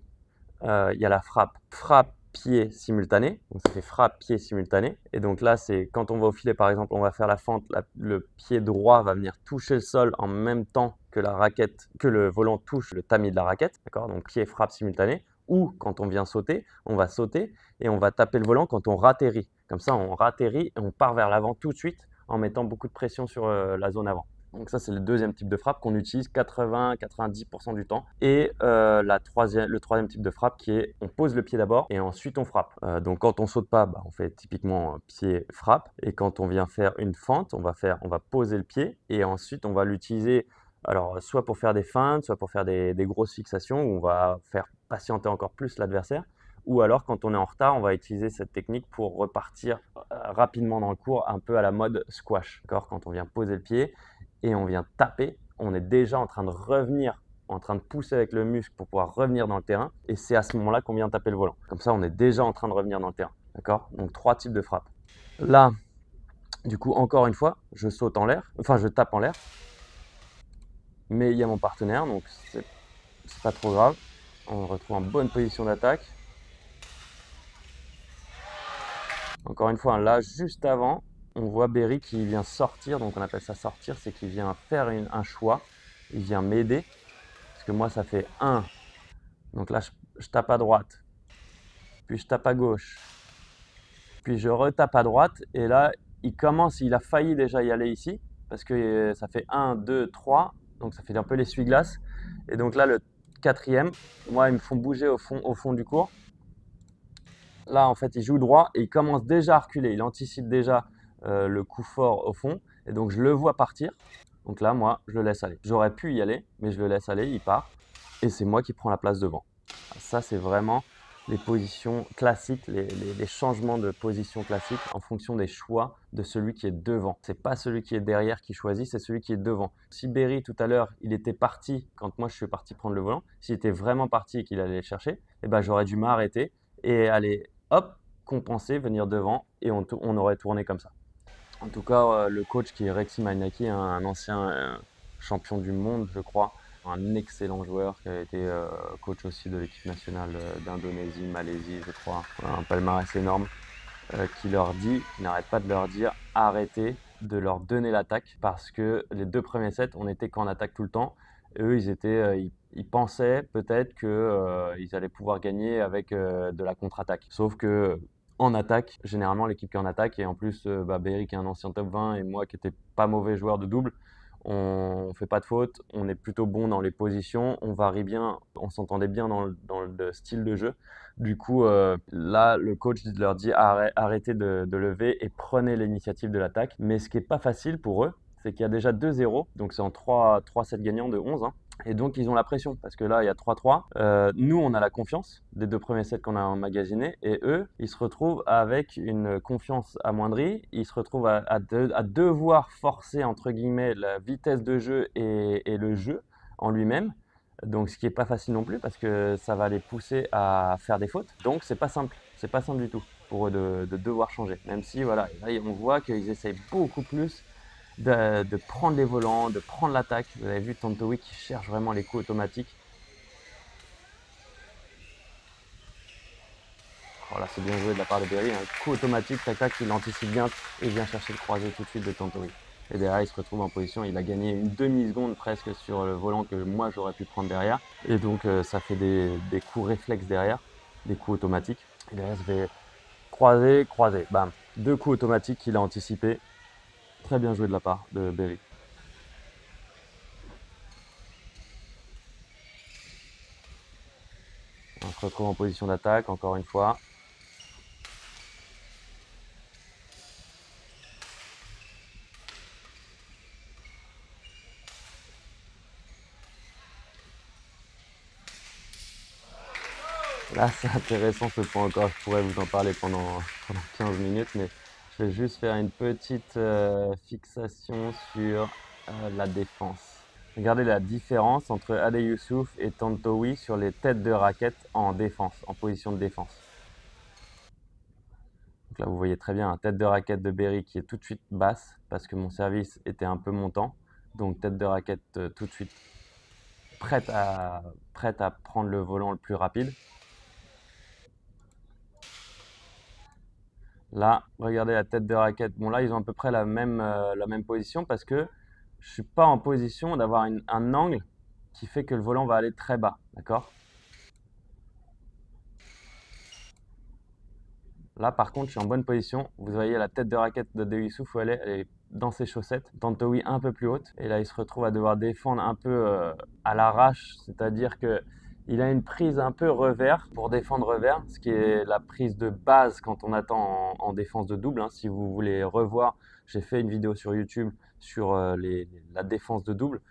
Il y a la frappe-pied simultané. Donc ça fait frappe-pied simultané. Et donc là, c'est quand on va au filet, par exemple, on va faire la fente, le pied droit va venir toucher le sol en même temps que la raquette, que le volant touche le tamis de la raquette. D'accord? Donc pied frappe simultané. Ou quand on vient sauter, on va sauter et on va taper le volant quand on ratterrit. Comme ça, on ratterrit et on part vers l'avant tout de suite en mettant beaucoup de pression sur la zone avant. Donc ça, c'est le deuxième type de frappe qu'on utilise 80-90% du temps. Et le troisième type de frappe qui est on pose le pied d'abord et ensuite on frappe. Donc quand on saute pas, on fait typiquement pied frappe. Et quand on vient faire une fente, on va poser le pied et ensuite on va l'utiliser alors soit pour faire des feintes, soit pour faire des grosses fixations où on va faire patienter encore plus l'adversaire. Ou alors, quand on est en retard, on va utiliser cette technique pour repartir rapidement dans le cours, un peu à la mode squash. Quand on vient poser le pied et on vient taper, on est déjà en train de revenir, en train de pousser avec le muscle pour pouvoir revenir dans le terrain. Et c'est à ce moment-là qu'on vient taper le volant. Comme ça, on est déjà en train de revenir dans le terrain. D'accord? Donc 3 types de frappes. Là, du coup, encore une fois, je saute en l'air, enfin je tape en l'air. Mais il y a mon partenaire, donc c'est pas trop grave. On retrouve en bonne position d'attaque. Encore une fois, là, juste avant, on voit Berry qui vient sortir. Donc on appelle ça sortir, c'est qu'il vient faire un choix. Il vient m'aider. Parce que moi, ça fait 1. Donc là, je tape à droite. Puis je tape à gauche. Puis je retape à droite. Et là, il a failli déjà y aller ici. Parce que ça fait 1, 2, 3. Donc ça fait un peu l'essuie-glace. Et donc là, le 4e, moi, ils me font bouger au fond du court. Là, en fait, il joue droit et il commence déjà à reculer. Il anticipe déjà le coup fort au fond. Et donc, je le vois partir. Donc là, moi, je le laisse aller. J'aurais pu y aller, mais je le laisse aller, il part. Et c'est moi qui prends la place devant. Ça, c'est vraiment les positions classiques, les changements de position classiques en fonction des choix de celui qui est devant. C'est pas celui qui est derrière qui choisit, c'est celui qui est devant. Si Berry, tout à l'heure, il était parti quand moi, je suis parti prendre le volant, s'il était vraiment parti et qu'il allait le chercher, eh ben, j'aurais dû m'arrêter et aller, hop, compenser, venir devant et on aurait tourné comme ça. En tout cas, le coach qui est Rexy Mainaki, un ancien champion du monde, je crois, un excellent joueur qui a été coach aussi de l'équipe nationale d'Indonésie, Malaisie, je crois, un palmarès énorme, qui n'arrête pas de leur dire arrêtez de leur donner l'attaque parce que les 2 premiers sets, on était qu'en attaque tout le temps. Et eux, ils pensaient peut-être qu'ils allaient pouvoir gagner avec de la contre-attaque. Sauf que en attaque, généralement l'équipe qui est en attaque, et en plus Berry qui est un ancien top 20 et moi qui n'étais pas mauvais joueur de double, on ne fait pas de faute, on est plutôt bon dans les positions, on varie bien, on s'entendait bien dans le style de jeu. Du coup, là, le coach leur dit arrêtez de lever et prenez l'initiative de l'attaque. Mais ce qui n'est pas facile pour eux, c'est qu'il y a déjà 2-0, donc c'est en 3-7 gagnants de 11. Hein. Et donc, ils ont la pression parce que là, il y a 3-3. Nous, on a la confiance des 2 premiers sets qu'on a emmagasinés. Et eux, ils se retrouvent avec une confiance amoindrie. Ils se retrouvent à devoir forcer, entre guillemets, la vitesse de jeu et le jeu en lui-même. Donc, ce qui n'est pas facile non plus parce que ça va les pousser à faire des fautes. Donc, c'est pas simple. C'est pas simple du tout pour eux de devoir changer. Même si, voilà, là, on voit qu'ils essayent beaucoup plus de prendre les volants, de prendre l'attaque. Vous avez vu Tantowi qui cherche vraiment les coups automatiques. Voilà, c'est bien joué de la part de Berry. Un coup automatique, tac tac, il anticipe bien et vient chercher le croisé tout de suite de Tantowi. Et derrière, il se retrouve en position. Il a gagné une demi-seconde presque sur le volant que moi j'aurais pu prendre derrière. Et donc, ça fait des coups réflexes derrière, des coups automatiques. Et derrière, ça fait croiser, croiser. Bam. 2 coups automatiques qu'il a anticipés. Très bien joué de la part de Berry. On se retrouve en position d'attaque, encore une fois. Là, c'est intéressant ce point encore. Je pourrais vous en parler pendant 15 minutes, mais je vais juste faire une petite fixation sur la défense. Regardez la différence entre Ade Youssouf et Tantowi sur les têtes de raquette en défense, en position de défense. Donc là, vous voyez très bien, tête de raquette de Berry qui est tout de suite basse parce que mon service était un peu montant. Donc tête de raquette tout de suite prête à prendre le volant le plus rapide. Là, regardez la tête de raquette. Bon, là, ils ont à peu près la même position parce que je ne suis pas en position d'avoir un angle qui fait que le volant va aller très bas. D'accord? Là, par contre, je suis en bonne position. Vous voyez la tête de raquette de Youssouf où elle est dans ses chaussettes. Tantowi un peu plus haute. Et là, il se retrouve à devoir défendre un peu à l'arrache. C'est-à-dire qu'il a une prise un peu revers pour défendre revers, ce qui est la prise de base quand on attend en défense de double. Hein. Si vous voulez revoir, j'ai fait une vidéo sur YouTube sur la défense de double.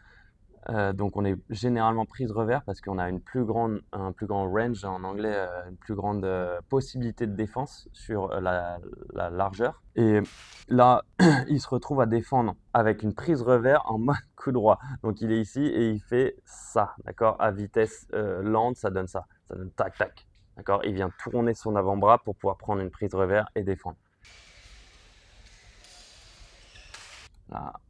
Donc on est généralement prise revers parce qu'on a un plus grand range en anglais, une plus grande possibilité de défense sur la largeur. Et là, il se retrouve à défendre avec une prise revers en mode coup droit. Donc il est ici et il fait ça, d'accord? À vitesse lente, ça donne ça. Ça donne tac, tac. D'accord? Il vient tourner son avant-bras pour pouvoir prendre une prise revers et défendre.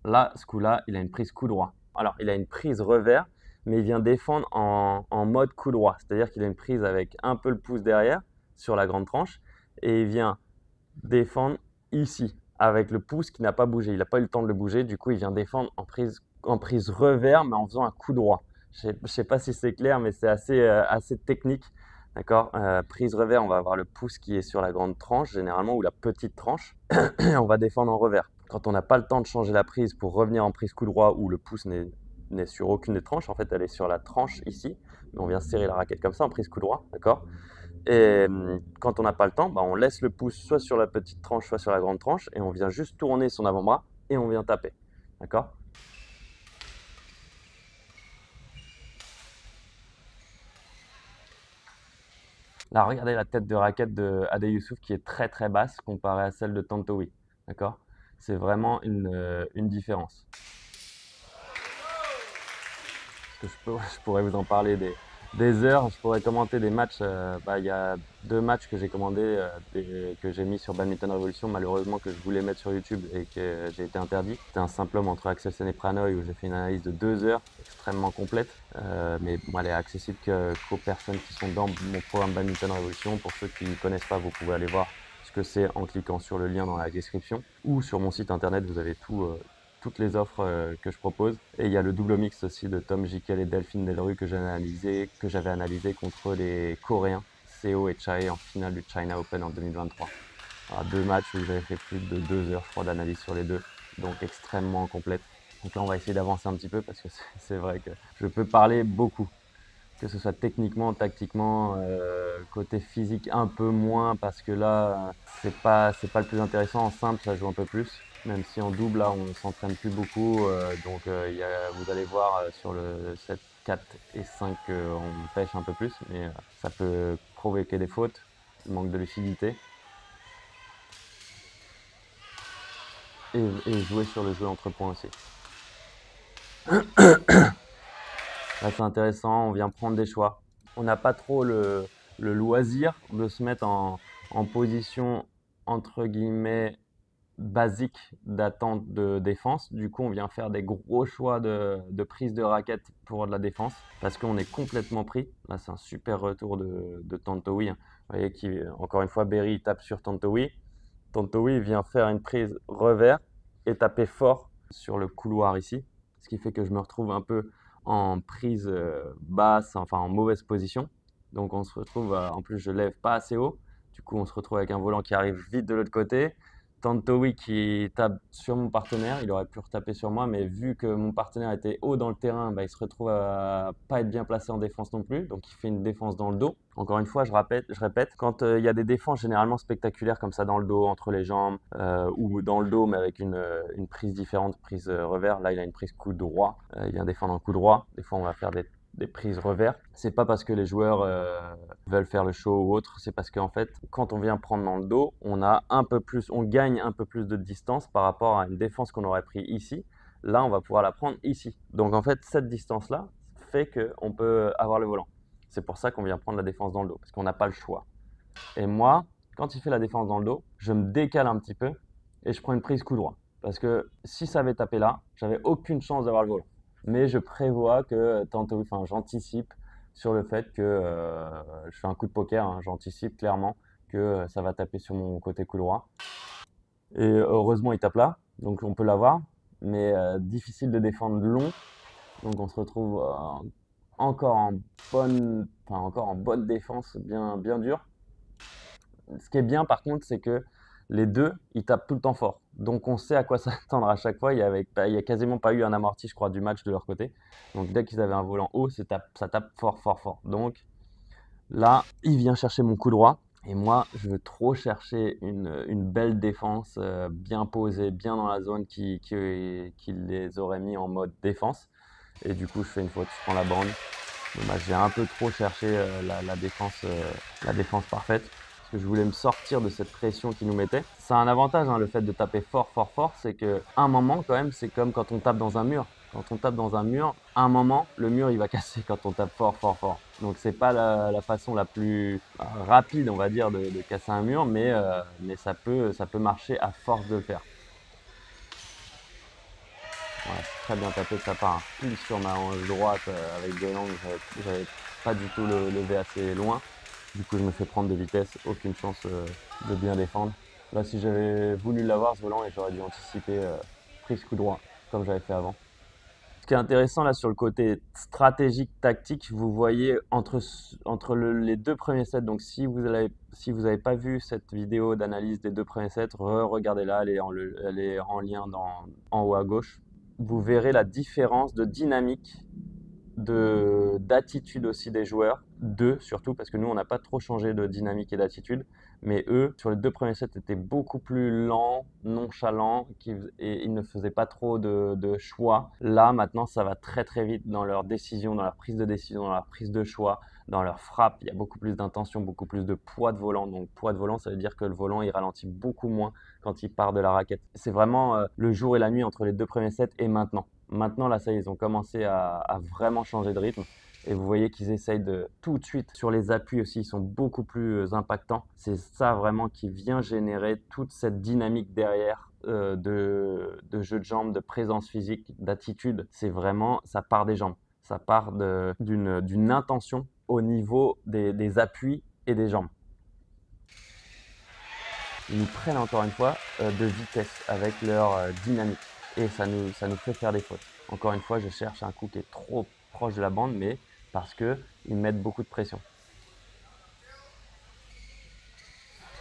Là, ce coup-là, il a une prise coup droit. Alors, il a une prise revers, mais il vient défendre en mode coup droit. C'est-à-dire qu'il a une prise avec un peu le pouce derrière sur la grande tranche et il vient défendre ici avec le pouce qui n'a pas bougé. Il n'a pas eu le temps de le bouger. Du coup, il vient défendre en prise revers, mais en faisant un coup droit. Je ne sais pas si c'est clair, mais c'est assez technique. D'accord? Prise revers, on va avoir le pouce qui est sur la grande tranche, généralement, ou la petite tranche. Et on va défendre en revers. Quand on n'a pas le temps de changer la prise pour revenir en prise coup droit où le pouce n'est sur aucune des tranches, en fait, elle est sur la tranche ici. Mais on vient serrer la raquette comme ça en prise coup droit. D'accord? Et quand on n'a pas le temps, bah, on laisse le pouce soit sur la petite tranche, soit sur la grande tranche, et on vient juste tourner son avant-bras et on vient taper. D'accord? Là, regardez la tête de raquette de Ade Youssouf qui est très très basse comparée à celle de Tantowi. D'accord? C'est vraiment une différence. Parce que je pourrais vous en parler des heures. Je pourrais commenter des matchs. Il y a 2 matchs que j'ai commandés, que j'ai mis sur Badminton Revolution, malheureusement que je voulais mettre sur YouTube et que j'ai été interdit. C'était un simple homme entre Axelsen et Pranoy où j'ai fait une analyse de 2 heures, extrêmement complète. Mais bon, elle est accessible qu'aux personnes qui sont dans mon programme Badminton Revolution. Pour ceux qui ne connaissent pas, vous pouvez aller voir ce que c'est en cliquant sur le lien dans la description. Ou sur mon site internet, vous avez toutes les offres que je propose. Et il y a le double mix aussi de Tom Jikel et Delphine Delru que j'avais analysé contre les Coréens, Seo et Chae en finale du China Open en 2023. Alors, 2 matchs où j'avais fait plus de 2 heures, je crois, d'analyse sur les deux, donc extrêmement complète. Donc là, on va essayer d'avancer un petit peu parce que c'est vrai que je peux parler beaucoup, que ce soit techniquement, tactiquement, côté physique un peu moins parce que là, c'est pas le plus intéressant. En simple, ça joue un peu plus. Même si en double, là, on s'entraîne plus beaucoup. Donc, vous allez voir sur le 7, 4 et 5, on pêche un peu plus. Mais ça peut provoquer des fautes, manque de lucidité. Et jouer sur le jeu entre points aussi. Là, c'est intéressant, on vient prendre des choix. On n'a pas trop le loisir de se mettre en position, entre guillemets, basique d'attente de défense. Du coup, on vient faire des gros choix de prise de raquette pour de la défense parce qu'on est complètement pris. Là, c'est un super retour de Tantowi. Vous voyez encore une fois, Berry tape sur Tantowi. Tantowi vient faire une prise revers et taper fort sur le couloir ici. Ce qui fait que je me retrouve un peu en prise basse, enfin en mauvaise position. Donc on se retrouve, en plus je lève pas assez haut. Du coup, on se retrouve avec un volant qui arrive vite de l'autre côté. Tantowi qui tape sur mon partenaire, il aurait pu retaper sur moi, mais vu que mon partenaire était haut dans le terrain, bah, il se retrouve à pas être bien placé en défense non plus, donc il fait une défense dans le dos. Encore une fois, je répète, quand il y a des défenses généralement spectaculaires comme ça dans le dos, entre les jambes, ou dans le dos, mais avec une prise différente, prise revers, là il a une prise coup droit, il vient défendre en coup droit. Des fois, on va faire des prises revers. C'est pas parce que les joueurs veulent faire le show ou autre, c'est parce qu'en fait, quand on vient prendre dans le dos, on gagne un peu plus de distance par rapport à une défense qu'on aurait pris ici. Là, on va pouvoir la prendre ici. Donc en fait, cette distance-là fait qu'on peut avoir le volant. C'est pour ça qu'on vient prendre la défense dans le dos, parce qu'on n'a pas le choix. Et moi, quand il fait la défense dans le dos, je me décale un petit peu et je prends une prise coup droit. Parce que si ça avait tapé là, j'avais aucune chance d'avoir le volant. Mais je prévois que j'anticipe sur le fait que je fais un coup de poker, hein, j'anticipe clairement que ça va taper sur mon côté coup droit. Et heureusement, il tape là, donc on peut l'avoir, mais difficile de défendre long. Donc on se retrouve encore en bonne défense, bien, bien dur. Ce qui est bien par contre, c'est que les deux, ils tapent tout le temps fort. Donc on sait à quoi s'attendre à chaque fois. Il y a quasiment pas eu un amorti, je crois, du match de leur côté. Donc dès qu'ils avaient un volant haut, ça tape fort, fort, fort. Donc là, il vient chercher mon coup droit. Et moi, je veux trop chercher une belle défense, bien posée, bien dans la zone qui les aurait mis en mode défense. Et du coup, je fais une faute, je prends la bande. Dommage, j'ai un peu trop cherché la défense parfaite. Parce que je voulais me sortir de cette pression qui nous mettait. C'est un avantage, hein, le fait de taper fort, fort, fort. C'est qu'à un moment, quand même, c'est comme quand on tape dans un mur. Quand on tape dans un mur, à un moment, le mur, il va casser quand on tape fort, fort, fort. Donc, c'est pas la façon la plus rapide, on va dire, de casser un mur, mais ça peut marcher à force de le faire. Voilà, c'est très bien tapé de sa part, hein. Pile sur ma hanche droite avec de l'angle, j'avais pas du tout levé assez loin. Du coup, je me fais prendre de vitesse, aucune chance de bien défendre. Là, si j'avais voulu l'avoir ce volant, et j'aurais dû anticiper prise coup droit, comme j'avais fait avant. Ce qui est intéressant là sur le côté stratégique, tactique, vous voyez entre les deux premiers sets, donc si vous avez pas vu cette vidéo d'analyse des deux premiers sets, regardez-la, elle est en lien en haut à gauche. Vous verrez la différence de dynamique, d'attitude aussi des joueurs, d'eux surtout, parce que nous on n'a pas trop changé de dynamique et d'attitude, mais eux sur les deux premiers sets étaient beaucoup plus lents, nonchalants, et ils ne faisaient pas trop de choix. Là maintenant ça va très très vite dans leurs décisions, dans leur prise de décision, dans leur prise de choix, dans leur frappe. Il y a beaucoup plus d'intention, beaucoup plus de poids de volant. Donc poids de volant, ça veut dire que le volant il ralentit beaucoup moins quand il part de la raquette. C'est vraiment le jour et la nuit entre les deux premiers sets et maintenant. Maintenant, là, ça y est, ils ont commencé à vraiment changer de rythme. Et vous voyez qu'ils essayent de tout de suite, sur les appuis aussi, ils sont beaucoup plus impactants. C'est ça vraiment qui vient générer toute cette dynamique derrière de jeu de jambes, de présence physique, d'attitude. C'est vraiment, ça part des jambes. Ça part d'une intention au niveau des appuis et des jambes. Ils nous prennent encore une fois de vitesse avec leur dynamique. Et ça nous fait faire des fautes. Encore une fois, je cherche un coup qui est trop proche de la bande, mais parce qu'ils mettent beaucoup de pression.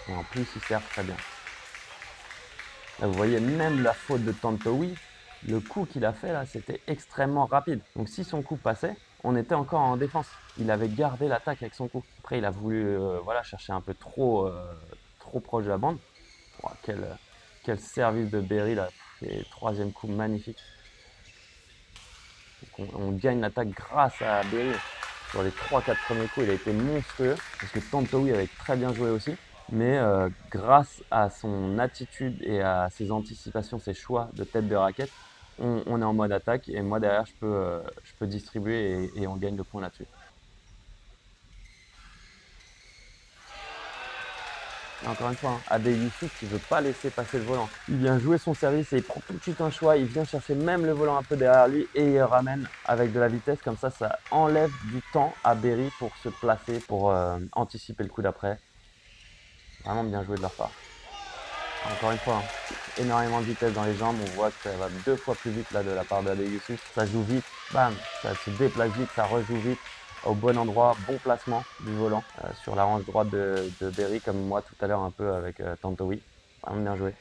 Et en plus, ils servent très bien. Là, vous voyez, même la faute de Tantowi, le coup qu'il a fait là, c'était extrêmement rapide. Donc si son coup passait, on était encore en défense. Il avait gardé l'attaque avec son coup. Après, il a voulu voilà, chercher un peu trop proche de la bande. Oh, quel service de Berry là. Et troisième coup magnifique. On gagne l'attaque grâce à Berry. Sur les 3-4 premiers coups, il a été monstrueux. Parce que Tantowi avait très bien joué aussi. Mais grâce à son attitude et à ses anticipations, ses choix de tête de raquette, on est en mode attaque. Et moi derrière, je peux distribuer et on gagne le point là-dessus. Encore une fois, hein, Adé Youssouf qui ne veut pas laisser passer le volant. Il vient jouer son service et il prend tout de suite un choix. Il vient chercher même le volant un peu derrière lui et il ramène avec de la vitesse. Comme ça enlève du temps à Berry pour se placer, pour anticiper le coup d'après. Vraiment bien joué de leur part. Encore une fois, hein, énormément de vitesse dans les jambes. On voit que ça va 2 fois plus vite là de la part d'Adé Youssouf. Ça joue vite, bam, ça se déplace vite, ça rejoue vite. Au bon endroit, bon placement du volant sur la hanche droite de Berry, comme moi tout à l'heure un peu avec Tantowi. Vraiment bien joué.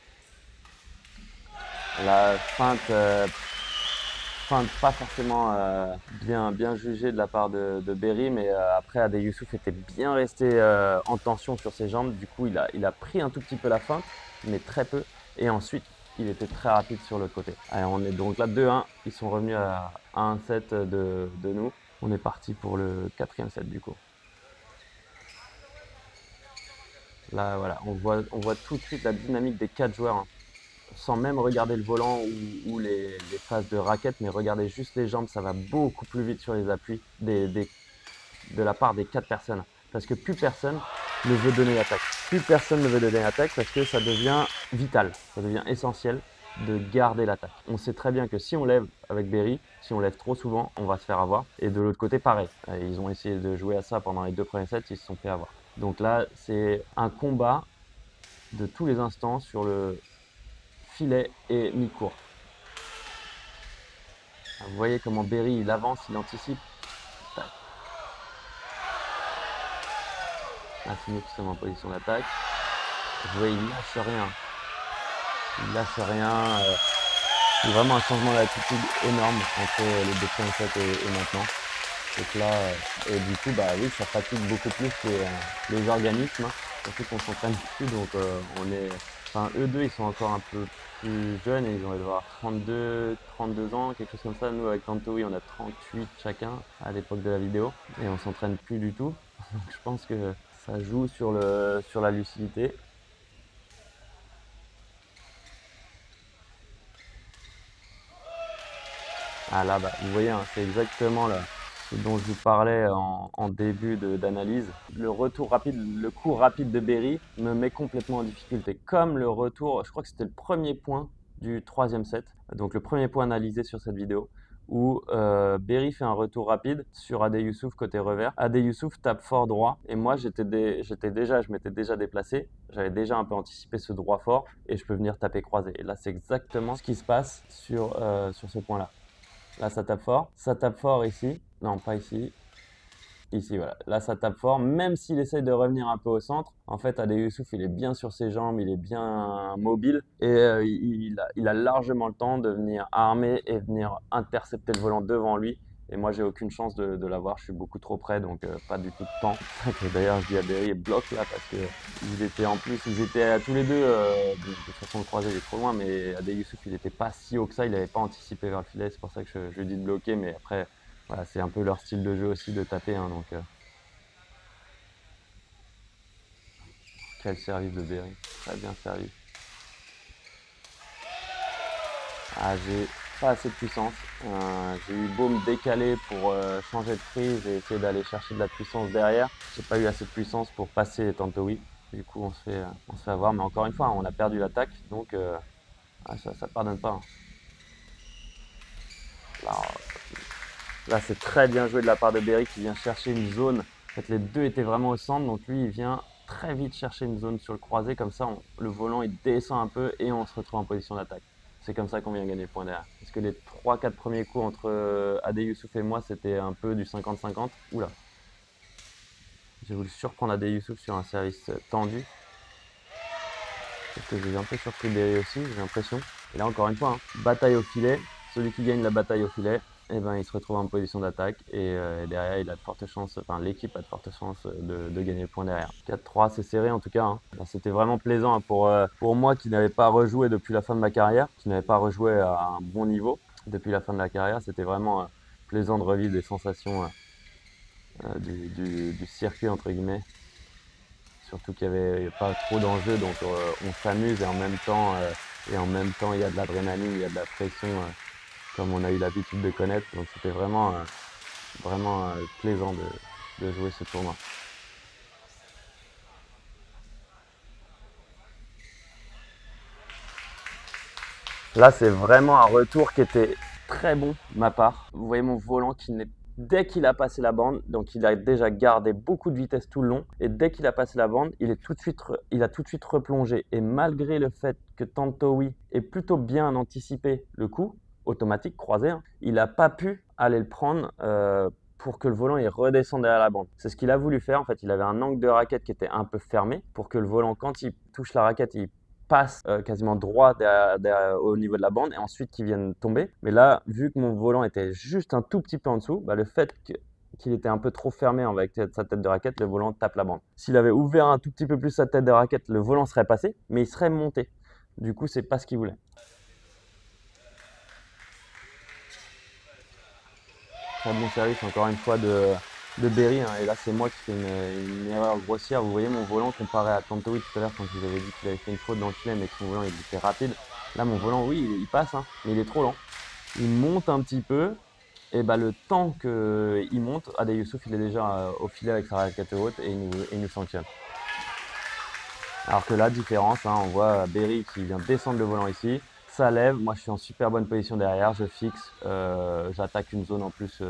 La feinte pas forcément bien jugée de la part de Berry, mais après Adé Youssouf était bien resté en tension sur ses jambes. Du coup, il a pris un tout petit peu la feinte, mais très peu. Et ensuite, il était très rapide sur l'autre côté. Allez, on est donc là 2-1. Ils sont revenus à 1-7 de nous. On est parti pour le 4e set du coup. Là, voilà, on voit tout de suite la dynamique des 4 joueurs, hein, sans même regarder le volant ou les phases de raquette, mais regardez juste les jambes, ça va beaucoup plus vite sur les appuis de la part des 4 personnes. Parce que plus personne ne veut donner l'attaque. Plus personne ne veut donner l'attaque parce que ça devient vital, ça devient essentiel de garder l'attaque. On sait très bien que si on lève avec Berry, si on lève trop souvent, on va se faire avoir. Et de l'autre côté, pareil. Ils ont essayé de jouer à ça pendant les 2 premiers sets, ils se sont fait avoir. Donc là, c'est un combat de tous les instants sur le filet et mi-court. Vous voyez comment Berry, il avance, il anticipe. Assigné justement en position d'attaque. Vous voyez, il lâche rien. Il lâche rien. C'est vraiment un changement d'attitude énorme entre les 2 premiers sets et maintenant. Donc là, et du coup, bah oui, ça fatigue beaucoup plus les organismes, hein, surtout qu'on s'entraîne plus, donc Enfin, eux deux, ils sont encore un peu plus jeunes et ils vont avoir 32 ans, quelque chose comme ça. Nous, avec Tantowi, on a 38 chacun à l'époque de la vidéo et on s'entraîne plus du tout. Donc, je pense que ça joue sur la lucidité. Ah là, bah, vous voyez, hein, c'est exactement là, ce dont je vous parlais en début d'analyse. Le retour rapide, le coup rapide de Berry me met complètement en difficulté. Comme le retour, je crois que c'était le premier point du troisième set, donc le premier point analysé sur cette vidéo, où Berry fait un retour rapide sur Ade Youssouf côté revers. Ade Youssouf tape fort droit, et moi je m'étais déjà déplacé, j'avais déjà un peu anticipé ce droit fort, et je peux venir taper croisé. Et là, c'est exactement ce qui se passe sur ce point-là. Là, ça tape fort ici. Non, pas ici. Ici, voilà. Là, ça tape fort. Même s'il essaye de revenir un peu au centre, en fait, Ade Youssouf, il est bien sur ses jambes, il est bien mobile. Et il a largement le temps de venir armer et venir intercepter le volant devant lui. Et moi, j'ai aucune chance de l'avoir. Je suis beaucoup trop près, donc pas du tout de temps. D'ailleurs, je dis à Berry, bloque là, parce que ils étaient tous les deux. De toute façon, le croisé, il est trop loin, mais Ade Youssouf, il n'était pas si haut que ça. Il n'avait pas anticipé vers le filet. C'est pour ça que je lui dis de bloquer. Mais après, voilà, c'est un peu leur style de jeu aussi de taper, hein, donc quel service de Berry, très bien servi. Ah, j'ai pas assez de puissance. J'ai eu beau me décaler pour changer de prise et essayer d'aller chercher de la puissance derrière. J'ai pas eu assez de puissance pour passer les Tantowi. Du coup, on se fait avoir. Mais encore une fois, hein, on a perdu l'attaque, donc ça pardonne pas, hein. Là, là, c'est très bien joué de la part de Berry qui vient chercher une zone. En fait, les deux étaient vraiment au centre, donc lui, il vient très vite chercher une zone sur le croisé. Comme ça, le volant, il descend un peu et on se retrouve en position d'attaque. C'est comme ça qu'on vient gagner le point derrière. Parce que les 3-4 premiers coups entre Ade Youssouf et moi, c'était un peu du 50-50. Oula, j'ai voulu surprendre Ade Youssouf sur un service tendu. Parce que j'ai un peu surpris Berry aussi, j'ai l'impression. Et là, encore une fois, hein, bataille au filet. Celui qui gagne la bataille au filet, eh ben, il se retrouve en position d'attaque. Et derrière, il a de fortes chances, enfin, l'équipe a de fortes chances de gagner le point derrière. 4-3, c'est serré en tout cas, hein. C'était vraiment plaisant, hein, pour moi qui n'avais pas rejoué depuis la fin de ma carrière, qui n'avais pas rejoué à un bon niveau depuis la fin de la carrière. C'était vraiment plaisant de revivre les sensations du circuit, entre guillemets. Surtout qu'il n'y avait pas trop d'enjeux, donc on s'amuse et en même temps il y a de l'adrénaline, il y a de la pression comme on a eu l'habitude de connaître. Donc c'était vraiment plaisant de jouer ce tournoi. Là, c'est vraiment un retour qui était très bon de ma part. Vous voyez mon volant qui n'est dès qu'il a passé la bande, donc il a déjà gardé beaucoup de vitesse tout le long, et dès qu'il a passé la bande, il a tout de suite replongé. Et malgré le fait que Tantowi ait plutôt bien anticipé le coup, automatique, croisé, hein, il n'a pas pu aller le prendre pour que le volant il redescende derrière la bande. C'est ce qu'il a voulu faire. En fait, il avait un angle de raquette qui était un peu fermé pour que le volant, quand il touche la raquette, il passe quasiment droit au niveau de la bande et ensuite qu'ils viennent tomber. Mais là, vu que mon volant était juste un tout petit peu en dessous, bah, le fait qu'il était un peu trop fermé avec sa tête de raquette, le volant tape la bande. S'il avait ouvert un tout petit peu plus sa tête de raquette, le volant serait passé, mais il serait monté. Du coup, c'est pas ce qu'il voulait. Très bon service encore une fois de Berry, hein. Et là, c'est moi qui fais une erreur grossière. Vous voyez mon volant comparé à Tantowi tout à l'heure quand je vous avais dit qu'il avait fait une faute dans le filet mais que son volant il était rapide. Là, mon volant, oui, il passe, hein, mais il est trop lent. Il monte un petit peu. Et bah, le temps qu'il monte, Ade Youssouf il est déjà au filet avec sa raquette haute et il nous sanctionne. Alors que là, différence, hein, on voit Berry qui vient descendre le volant ici, ça lève, moi je suis en super bonne position derrière, je fixe, j'attaque une zone en plus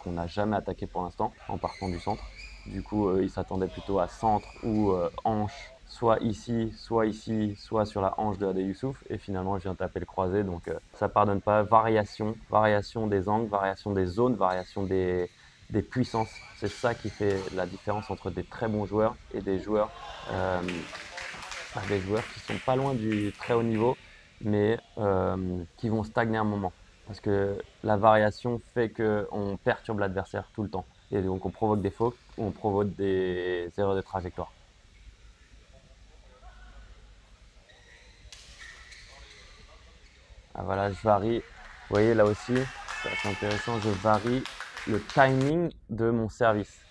qu'on n'a jamais attaqué pour l'instant en partant du centre. Du coup, il s'attendait plutôt à centre ou hanche, soit ici, soit sur la hanche de Ade Youssouf. Et finalement, je viens taper le croisé, donc ça pardonne pas. Variation des angles, variation des zones, variation des puissances. C'est ça qui fait la différence entre des très bons joueurs et euh, des joueurs qui sont pas loin du très haut niveau, mais qui vont stagner un moment. Parce que la variation fait qu'on perturbe l'adversaire tout le temps. Et donc on provoque des fautes, on provoque des erreurs de trajectoire. Ah, voilà, je varie. Vous voyez là aussi, c'est assez intéressant, je varie le timing de mon service.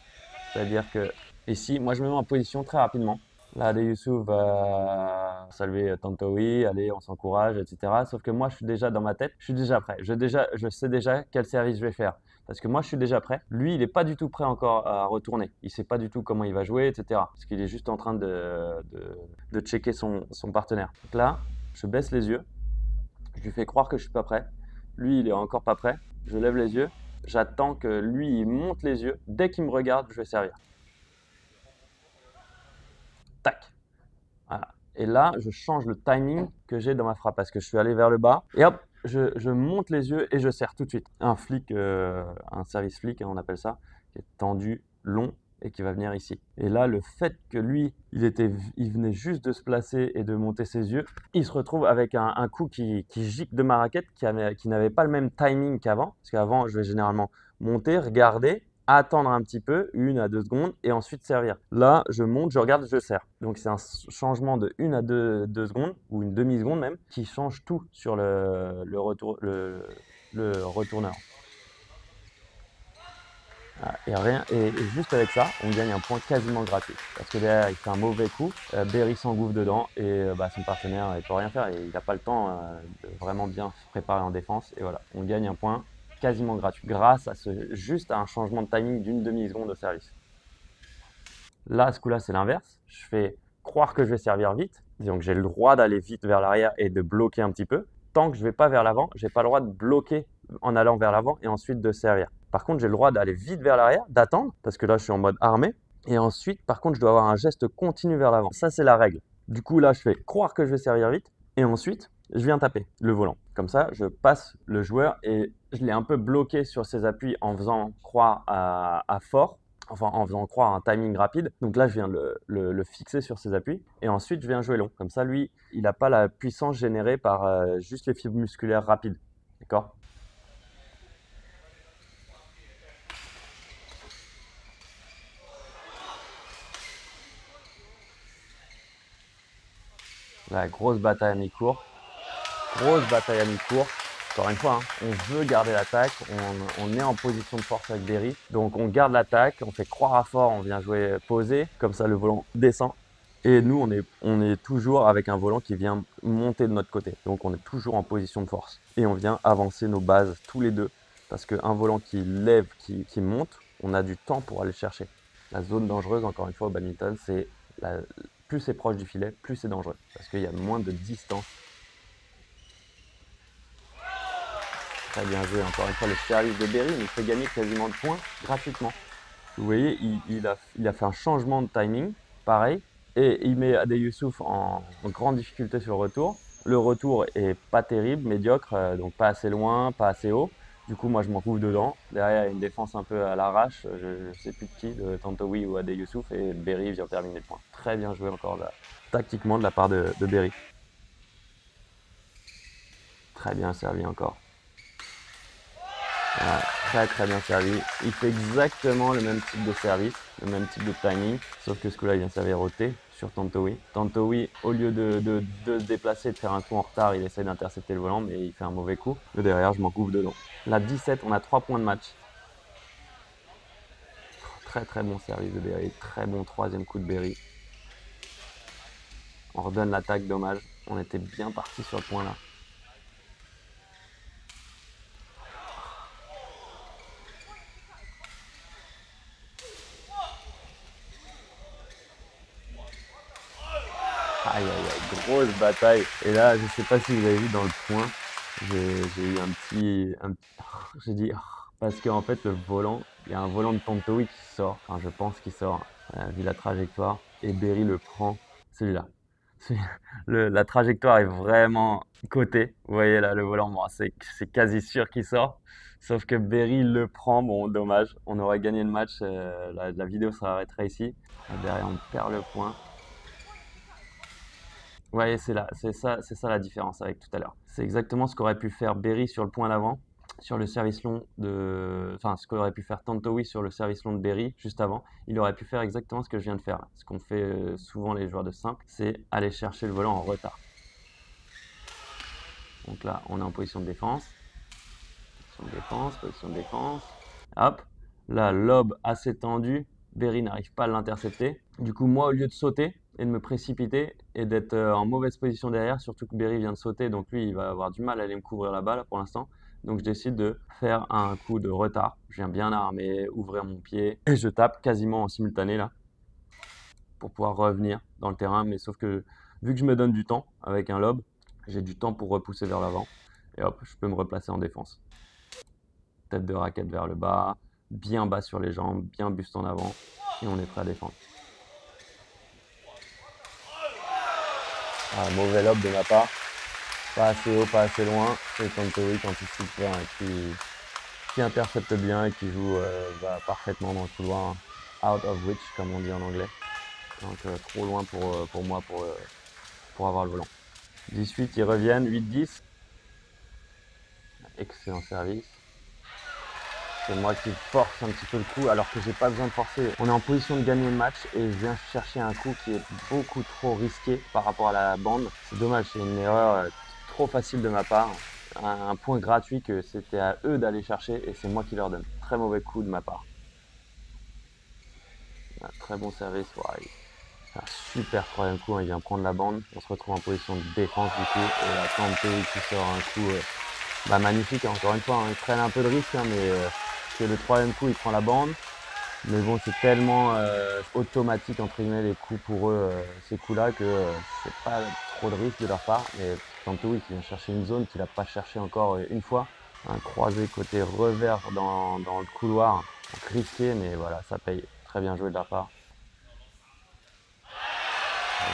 C'est-à-dire que ici, moi je me mets en position très rapidement. Là, Ade Youssouf va saluer Tantowi, allez, on s'encourage, etc. Sauf que moi, je suis déjà dans ma tête, je suis déjà prêt. Je sais déjà quel service je vais faire. Parce que moi, je suis déjà prêt. Lui, il n'est pas du tout prêt encore à retourner. Il ne sait pas du tout comment il va jouer, etc. Parce qu'il est juste en train de checker son partenaire. Donc là, je baisse les yeux. Je lui fais croire que je suis pas prêt. Lui, il est encore pas prêt. Je lève les yeux. J'attends que lui, il monte les yeux. Dès qu'il me regarde, je vais servir. Tac. Voilà. Et là, je change le timing que j'ai dans ma frappe parce que je suis allé vers le bas. Et hop, je monte les yeux et je serre tout de suite. Un flic, un service flic, hein, on appelle ça, qui est tendu, long et qui va venir ici. Et là, le fait que lui, il venait juste de se placer et de monter ses yeux, il se retrouve avec un coup qui gicle de ma raquette, qui n'avait pas le même timing qu'avant. Parce qu'avant, je vais généralement monter, regarder, attendre un petit peu, 1 à 2 secondes, et ensuite servir. Là, je monte, je regarde, je sers. Donc c'est un changement de 1 à 2 secondes, ou une demi-seconde même, qui change tout sur le retourneur. Ah, et juste avec ça, on gagne un point quasiment gratuit. Parce que derrière, il fait un mauvais coup, Berry s'engouffre dedans et son partenaire, il peut rien faire. Il n'a pas le temps de vraiment bien se préparer en défense. Et voilà, on gagne un point quasiment gratuit grâce à juste à un changement de timing d'une demi-seconde au service. Là, à ce coup-là, c'est l'inverse. Je fais croire que je vais servir vite. Donc j'ai le droit d'aller vite vers l'arrière et de bloquer un petit peu. Tant que je ne vais pas vers l'avant, je n'ai pas le droit de bloquer en allant vers l'avant et ensuite de servir. Par contre, j'ai le droit d'aller vite vers l'arrière, d'attendre, parce que là, je suis en mode armé. Et ensuite, par contre, je dois avoir un geste continu vers l'avant. Ça, c'est la règle. Du coup, là, je fais croire que je vais servir vite. Et ensuite, je viens taper le volant. Comme ça, je passe le joueur et je l'ai un peu bloqué sur ses appuis en faisant croire à fort. Enfin, en faisant croire un timing rapide. Donc là, je viens le fixer sur ses appuis. Et ensuite, je viens jouer long. Comme ça, lui, il n'a pas la puissance générée par juste les fibres musculaires rapides. D'accord? La grosse bataille à mi-court. Grosse bataille à mi-court. Encore une fois, hein, on veut garder l'attaque. On est en position de force avec Berry. Donc on garde l'attaque. On fait croire à fort. On vient jouer posé. Comme ça, le volant descend. Et nous, on est toujours avec un volant qui vient monter de notre côté. Donc on est toujours en position de force. Et on vient avancer nos bases tous les deux. Parce qu'un volant qui lève, qui monte, on a du temps pour aller le chercher. La zone dangereuse, encore une fois, au badminton, c'est plus c'est proche du filet, plus c'est dangereux. Parce qu'il y a moins de distance. Très bien joué, encore une fois, le service de Berry nous fait gagner quasiment de points gratuitement. Vous voyez, il a fait un changement de timing, pareil, et il met Ade Youssouf en grande difficulté sur le retour. Le retour est pas terrible, médiocre, donc pas assez loin, pas assez haut. Du coup, moi, je m'en couvre dedans. Derrière, il y a une défense un peu à l'arrache, je ne sais plus de qui, de Tantowi ou Ade Youssouf, et Berry vient terminer le point. Très bien joué encore là, tactiquement de la part de Berry. Très bien servi encore. Voilà, très très bien servi. Il fait exactement le même type de service, le même type de timing, sauf que ce coup-là, il vient servir au T sur Tantowi. Tantowi, au lieu de se déplacer, de faire un coup en retard, il essaie d'intercepter le volant, mais il fait un mauvais coup. Et derrière, je m'en couvre dedans. Là, 17, on a 3 points de match. Très très bon service de Berry, très bon troisième coup de Berry. On redonne l'attaque, dommage. On était bien parti sur le point là. Aïe aïe aïe, grosse bataille. Et là, je sais pas si vous avez vu dans le point, j'ai eu j'ai dit parce qu'en fait le volant, il y a un volant de Tantowi qui sort. Enfin, je pense qu'il sort. Vu la trajectoire. Et Berry le prend. Celui-là. La trajectoire est vraiment côté. Vous voyez là le volant, bon, c'est quasi sûr qu'il sort. Sauf que Berry le prend. Bon, dommage. On aurait gagné le match. La vidéo s'arrêterait ici. Derrière, on perd le point. Ouais, c'est ça la différence avec tout à l'heure. C'est exactement ce qu'aurait pu faire Berry sur le point d'avant, sur le service long de, enfin ce qu'aurait pu faire Tantowi sur le service long de Berry juste avant. Il aurait pu faire exactement ce que je viens de faire là. Ce qu'on fait souvent les joueurs de simple, c'est aller chercher le volant en retard. Donc là, on est en position de défense. Position de défense, position de défense. Hop, là, lob assez tendu. Berry n'arrive pas à l'intercepter. Du coup, moi, au lieu de sauter et de me précipiter et d'être en mauvaise position derrière, surtout que Berry vient de sauter, donc lui, il va avoir du mal à aller me couvrir la balle pour l'instant. Donc, je décide de faire un coup de retard. Je viens bien armer, ouvrir mon pied et je tape quasiment en simultané là pour pouvoir revenir dans le terrain. Mais sauf que vu que je me donne du temps avec un lob, j'ai du temps pour repousser vers l'avant. Et hop, je peux me replacer en défense. Tête de raquette vers le bas, bien bas sur les jambes, bien buste en avant. Et on est prêt à défendre. Ah, mauvais lob de ma part. Pas assez haut, pas assez loin. Et Tantowi qui anticipe bien et qui intercepte bien et qui joue parfaitement dans le couloir. Out of reach, comme on dit en anglais. Donc trop loin pour moi pour avoir le volant. 18, ils reviennent. 8-10. Excellent service. C'est moi qui force un petit peu le coup alors que j'ai pas besoin de forcer. On est en position de gagner le match et je viens chercher un coup qui est beaucoup trop risqué par rapport à la bande. C'est dommage, c'est une erreur trop facile de ma part. Un point gratuit que c'était à eux d'aller chercher et c'est moi qui leur donne. Très mauvais coup de ma part. Un très bon service. Ouais, un super troisième coup, hein. Il vient prendre la bande. On se retrouve en position de défense du coup. Et là, Kanté qui sort un coup magnifique, hein. Encore une fois, hein. Ils prennent un peu de risque, hein, mais que le troisième coup, il prend la bande. Mais bon, c'est tellement automatique, entre guillemets, les coups pour eux, ces coups-là, que c'est pas trop de risque de leur part. Et Kanté qui vient chercher une zone qu'il n'a pas cherché encore une fois. Un croisé côté revers dans le couloir. Donc risqué, mais voilà, ça paye. Très bien joué de leur part.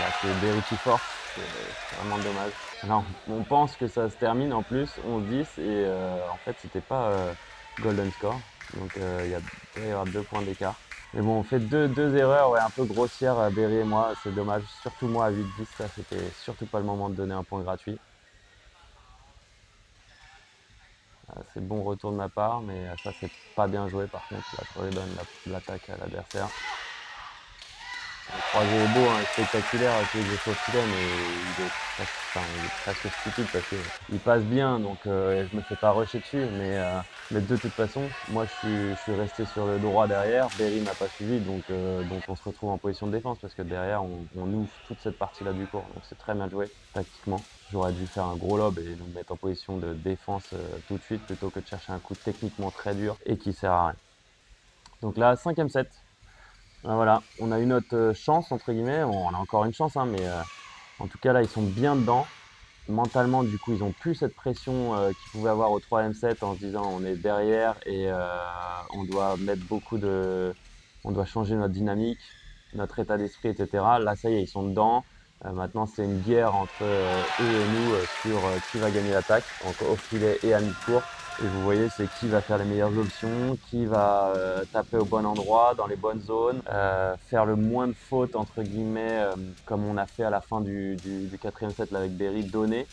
Là, c'est Berry qui force, c'est vraiment dommage. Alors, on pense que ça se termine en plus, 11-10, et en fait, c'était pas golden score. Donc, il doit y avoir 2 points d'écart. Mais bon, on fait deux erreurs ouais, un peu grossières, Berry et moi, c'est dommage. Surtout moi à 8-10, ça, c'était surtout pas le moment de donner un point gratuit. C'est bon retour de ma part, mais ça, c'est pas bien joué par contre. Là, je redonne l'attaque à l'adversaire. Le croisé est beau, hein, spectaculaire avec les effets au filet, mais il est presque stupide parce qu'il passe bien, donc je me fais pas rusher dessus. Mais de toute façon, moi je suis resté sur le droit derrière, Berry m'a pas suivi, donc on se retrouve en position de défense parce que derrière on ouvre toute cette partie-là du court. Donc c'est très bien joué tactiquement. J'aurais dû faire un gros lob et nous mettre en position de défense tout de suite plutôt que de chercher un coup techniquement très dur et qui sert à rien. Donc là, 5e set. Ah, voilà, on a eu notre chance, entre guillemets. On a encore une chance, hein, mais en tout cas, là, ils sont bien dedans. Mentalement, du coup, ils ont plus cette pression qu'ils pouvaient avoir au 3e set en se disant on est derrière et on doit mettre on doit changer notre dynamique, notre état d'esprit, etc. Là, ça y est, ils sont dedans. Maintenant, c'est une guerre entre eux et nous sur qui va gagner l'attaque, donc au filet et à mi-court. Et vous voyez, c'est qui va faire les meilleures options, qui va taper au bon endroit, dans les bonnes zones, faire le moins de fautes, entre guillemets, comme on a fait à la fin du 4e set là, avec Berry, donner,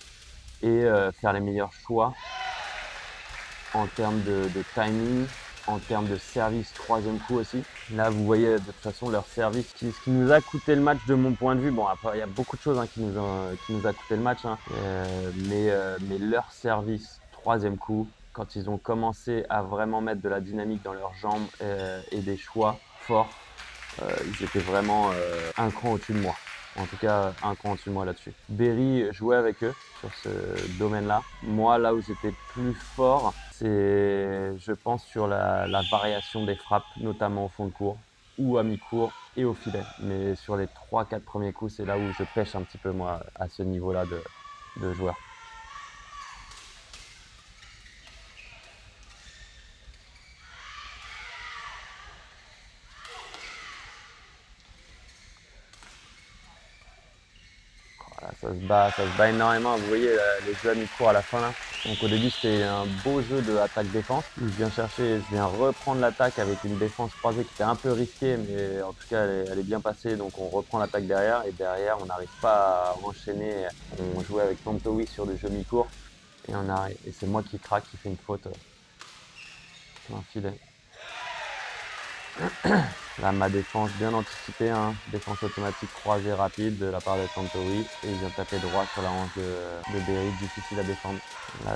et faire les meilleurs choix en termes de timing, en termes de service, 3e coup aussi. Là, vous voyez de toute façon leur service, ce qui nous a coûté le match de mon point de vue. Bon, après, il y a beaucoup de choses hein, qui nous a coûté le match, hein. Mais leur service, 3e coup, quand ils ont commencé à vraiment mettre de la dynamique dans leurs jambes et des choix forts, ils étaient vraiment un cran au-dessus de moi. En tout cas, un cran au-dessus de moi là-dessus. Berry jouait avec eux sur ce domaine-là. Moi, là où j'étais plus fort, c'est, je pense, sur la variation des frappes, notamment au fond de court ou à mi-court et au filet. Mais sur les 3-4 premiers coups, c'est là où je pêche un petit peu, moi, à ce niveau-là de joueur. Voilà, ça se bat énormément. Vous voyez les jeux à mi-court à la fin là. Donc au début c'était un beau jeu de attaque-défense. Je viens reprendre l'attaque avec une défense croisée qui était un peu risquée, mais en tout cas elle est bien passée. Donc on reprend l'attaque derrière et derrière on n'arrive pas à enchaîner. On jouait avec Tantowi sur des jeux mi-court et et c'est moi qui craque, qui fait une faute dans le filet. Là, ma défense bien anticipée, hein. Défense automatique croisée rapide de la part de Tantowi. Et il vient taper droit sur la hanche de Berry, difficile à défendre. Là,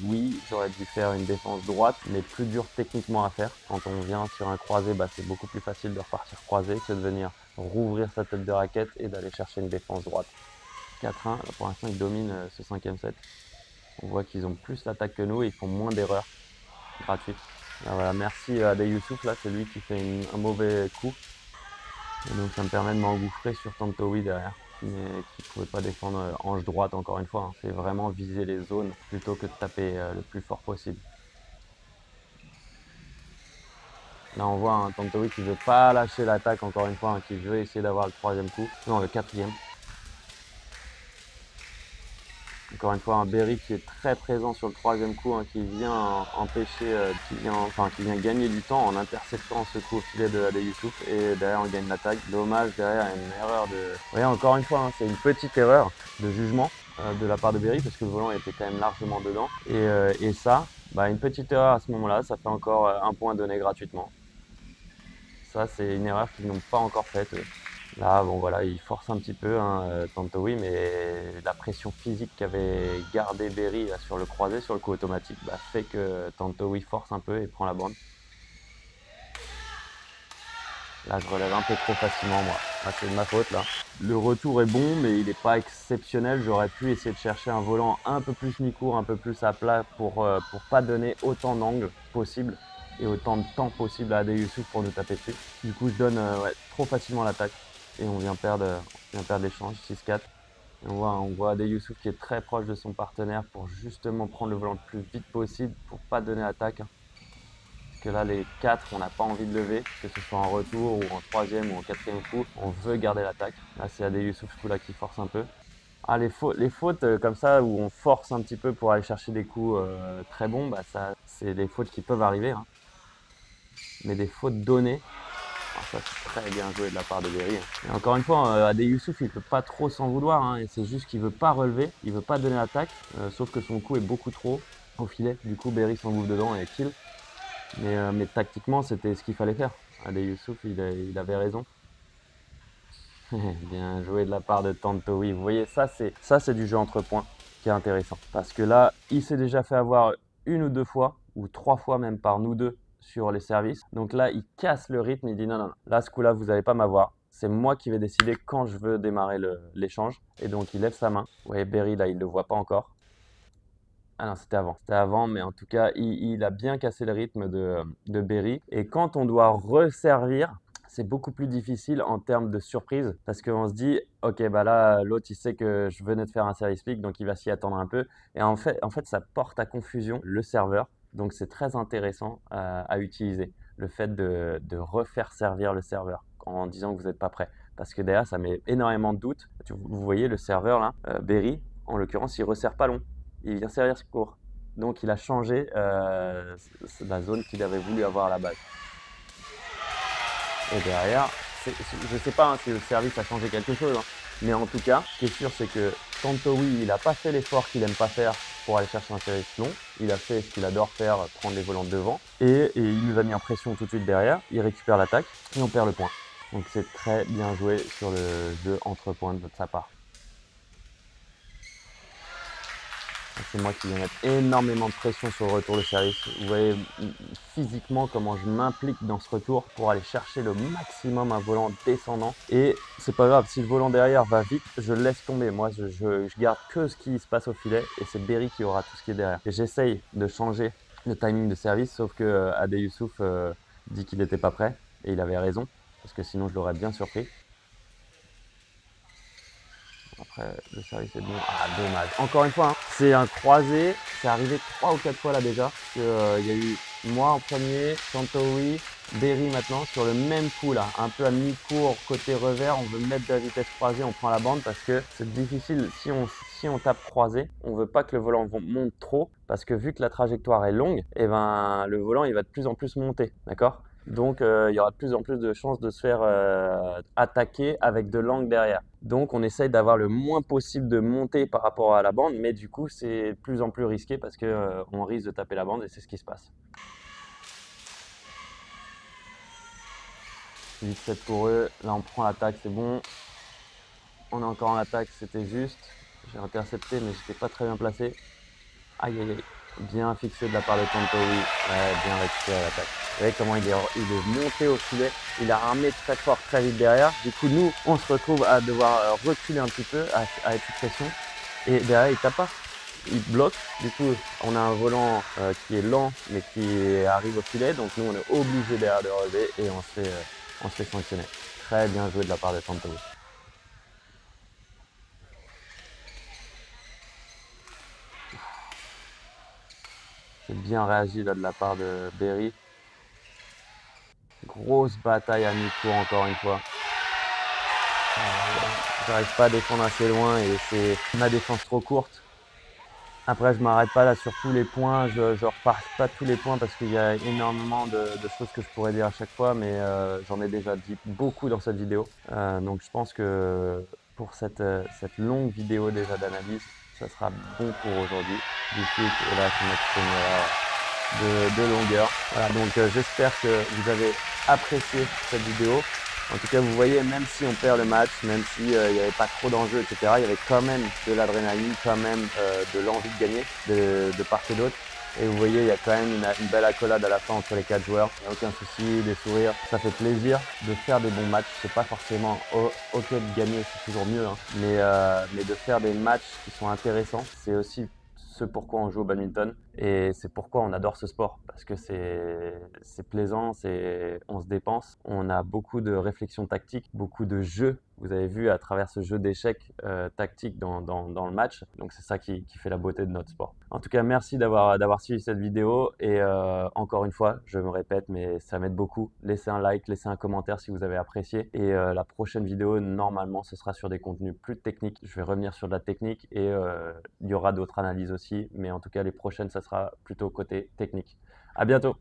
oui, j'aurais dû faire une défense droite, mais plus dur techniquement à faire. Quand on vient sur un croisé, bah, c'est beaucoup plus facile de repartir croisé que de venir rouvrir sa tête de raquette et d'aller chercher une défense droite. 4-1, là, pour l'instant, ils dominent ce 5e set. On voit qu'ils ont plus l'attaque que nous et ils font moins d'erreurs gratuites. Là, voilà, merci à Ade Youssouf, là, c'est lui qui fait un mauvais coup. Et donc ça me permet de m'engouffrer sur Tantowi derrière, mais qui ne pouvait pas défendre hanche droite encore une fois. Hein. C'est vraiment viser les zones plutôt que de taper le plus fort possible. Là on voit un Tantowi qui ne veut pas lâcher l'attaque encore une fois, hein, qui veut essayer d'avoir le 3e coup. Non, le 4e. Encore une fois, un Berry qui est très présent sur le 3e coup, hein, qui vient empêcher, qui vient gagner du temps en interceptant ce coup au filet de Ade Youssouf. Et derrière, on gagne l'attaque. Dommage, derrière, une erreur de. Vous voyez, encore une fois, hein, c'est une petite erreur de jugement de la part de Berry parce que le volant était quand même largement dedans. Et ça, bah, une petite erreur à ce moment-là, ça fait encore un point donné gratuitement. Ça, c'est une erreur qu'ils n'ont pas encore faite. Là, bon voilà, il force un petit peu, hein, Tantowi, mais la pression physique qu'avait gardé Berry là, sur le croisé, sur le coup automatique, bah, fait que Tantowi force un peu et prend la bande. Là, je relève un peu trop facilement, moi. Ah, c'est de ma faute, là. Le retour est bon, mais il n'est pas exceptionnel. J'aurais pu essayer de chercher un volant un peu plus mi-court, un peu plus à plat pour pas donner autant d'angles possible et autant de temps possible à Ade Youssouf pour nous taper dessus. Du coup, je donne ouais, trop facilement l'attaque et on vient perdre l'échange 6-4. Et on voit Ade Youssouf qui est très proche de son partenaire pour justement prendre le volant le plus vite possible pour pas donner l'attaque. Parce que là, les 4, on n'a pas envie de lever, que ce soit en retour ou en 3e ou en 4e coup, on veut garder l'attaque. Là, c'est Ade Youssouf ce coup-là qui force un peu. Ah, les fautes comme ça, où on force un petit peu pour aller chercher des coups très bons, bah, c'est des fautes qui peuvent arriver. Hein. Mais des fautes données, ça c'est très bien joué de la part de Berry. Et encore une fois, Ade Youssouf, il ne peut pas trop s'en vouloir. Hein, et c'est juste qu'il ne veut pas relever, il ne veut pas donner l'attaque, sauf que son coup est beaucoup trop au filet. Du coup, Berry s'engouffre dedans et kill. Mais tactiquement, c'était ce qu'il fallait faire. Ade Youssouf, il avait raison. Bien joué de la part de Tantowi. Vous voyez, ça c'est du jeu entre points qui est intéressant. Parce que là, il s'est déjà fait avoir une ou deux fois, ou 3 fois même par nous deux sur les services. Donc là, il casse le rythme, il dit non, non, non. Là, ce coup-là, vous n'allez pas m'avoir. C'est moi qui vais décider quand je veux démarrer l'échange. Et donc, il lève sa main. Vous voyez, Berry, là, il ne le voit pas encore. Ah non, c'était avant. C'était avant, mais en tout cas, il a bien cassé le rythme de Berry. Et quand on doit resservir, c'est beaucoup plus difficile en termes de surprise parce qu'on se dit, ok, bah là, l'autre, il sait que je venais de faire un service pick, donc il va s'y attendre un peu. Et en fait, ça porte à confusion le serveur. Donc, c'est très intéressant à utiliser, le fait de refaire servir le serveur en disant que vous n'êtes pas prêt. Parce que derrière, ça met énormément de doutes. Vous voyez le serveur là, Berry, en l'occurrence, il ne resserre pas long. Il vient servir ce court. Donc il a changé la zone qu'il avait voulu avoir à la base. Et derrière, je ne sais pas hein, si le service a changé quelque chose, hein, mais en tout cas, ce qui est sûr, c'est que Tantowi, il n'a pas fait l'effort qu'il n'aime pas faire pour aller chercher un service long. Il a fait ce qu'il adore faire, prendre les volants de devant. Et il nous a mis en pression tout de suite derrière. Il récupère l'attaque et on perd le point. Donc c'est très bien joué sur le jeu entre points de sa part. C'est moi qui vais mettre énormément de pression sur le retour de service. Vous voyez physiquement comment je m'implique dans ce retour pour aller chercher le maximum un volant descendant. Et c'est pas grave, si le volant derrière va vite, je le laisse tomber. Moi, je garde que ce qui se passe au filet et c'est Berry qui aura tout ce qui est derrière. Et j'essaye de changer le timing de service, sauf que Ade Youssouf dit qu'il n'était pas prêt et il avait raison parce que sinon je l'aurais bien surpris. Après, le service est bon. Ah, dommage. Encore une fois, hein, c'est un croisé. C'est arrivé 3 ou 4 fois là déjà. Il y a eu moi en premier, Tantowi, Berry maintenant sur le même coup là. Un peu à mi-cours, côté revers. On veut mettre de la vitesse croisée, on prend la bande parce que c'est difficile. Si on tape croisé, on veut pas que le volant monte trop parce que vu que la trajectoire est longue, et ben, le volant il va de plus en plus monter. D'accord? Donc, il y aura de plus en plus de chances de se faire attaquer avec de l'angle derrière. Donc, on essaye d'avoir le moins possible de montée par rapport à la bande, mais du coup, c'est de plus en plus risqué parce qu'on risque de taper la bande et c'est ce qui se passe. 8-7 pour eux. Là, on prend l'attaque, c'est bon. On est encore en attaque, c'était juste. J'ai intercepté, mais j'étais pas très bien placé. Aïe, aïe, aïe. Bien fixé de la part de Tonto, oui. Ouais, bien récupéré à l'attaque. Vous voyez comment il est monté au filet. Il a ramé très fort, très vite derrière. Du coup, nous, on se retrouve à devoir reculer un petit peu, à être sous pression. Et derrière, il tape pas. Il bloque. Du coup, on a un volant qui est lent, mais qui arrive au filet. Donc, nous, on est obligé derrière de relever et on se fait sanctionner. Très bien joué de la part de Tonto. C'est bien réagi là de la part de Berry. Grosse bataille à mi-tour encore une fois. J'arrive pas à défendre assez loin et c'est ma défense trop courte. Après, je m'arrête pas là sur tous les points. Je repars pas tous les points parce qu'il y a énormément de choses que je pourrais dire à chaque fois, mais j'en ai déjà dit beaucoup dans cette vidéo. Donc, je pense que pour cette longue vidéo déjà d'analyse, ça sera bon pour aujourd'hui. Du coup, et là, je vais mettre une de longueur. Voilà, donc j'espère que vous avez apprécié cette vidéo. En tout cas, vous voyez, même si on perd le match, même s'il n'y avait pas trop d'enjeux, etc., il y avait quand même de l'adrénaline, quand même de l'envie de gagner de part et d'autre. Et vous voyez, il y a quand même une belle accolade à la fin entre les 4 joueurs. Il n'y a aucun souci, des sourires. Ça fait plaisir de faire des bons matchs. C'est pas forcément ok de gagner, c'est toujours mieux, hein. Mais de faire des matchs qui sont intéressants, c'est aussi ce pourquoi on joue au badminton et c'est pourquoi on adore ce sport parce que c'est plaisant, on se dépense, on a beaucoup de réflexions tactiques, beaucoup de jeux. Vous avez vu à travers ce jeu d'échecs tactique dans le match, donc c'est ça qui fait la beauté de notre sport. En tout cas, merci d'avoir suivi cette vidéo et encore une fois, je me répète, mais ça m'aide beaucoup. Laissez un like, laissez un commentaire si vous avez apprécié et la prochaine vidéo, normalement, ce sera sur des contenus plus techniques. Je vais revenir sur de la technique et il y aura d'autres analyses aussi, mais en tout cas, les prochaines, ça sera plutôt côté technique. À bientôt!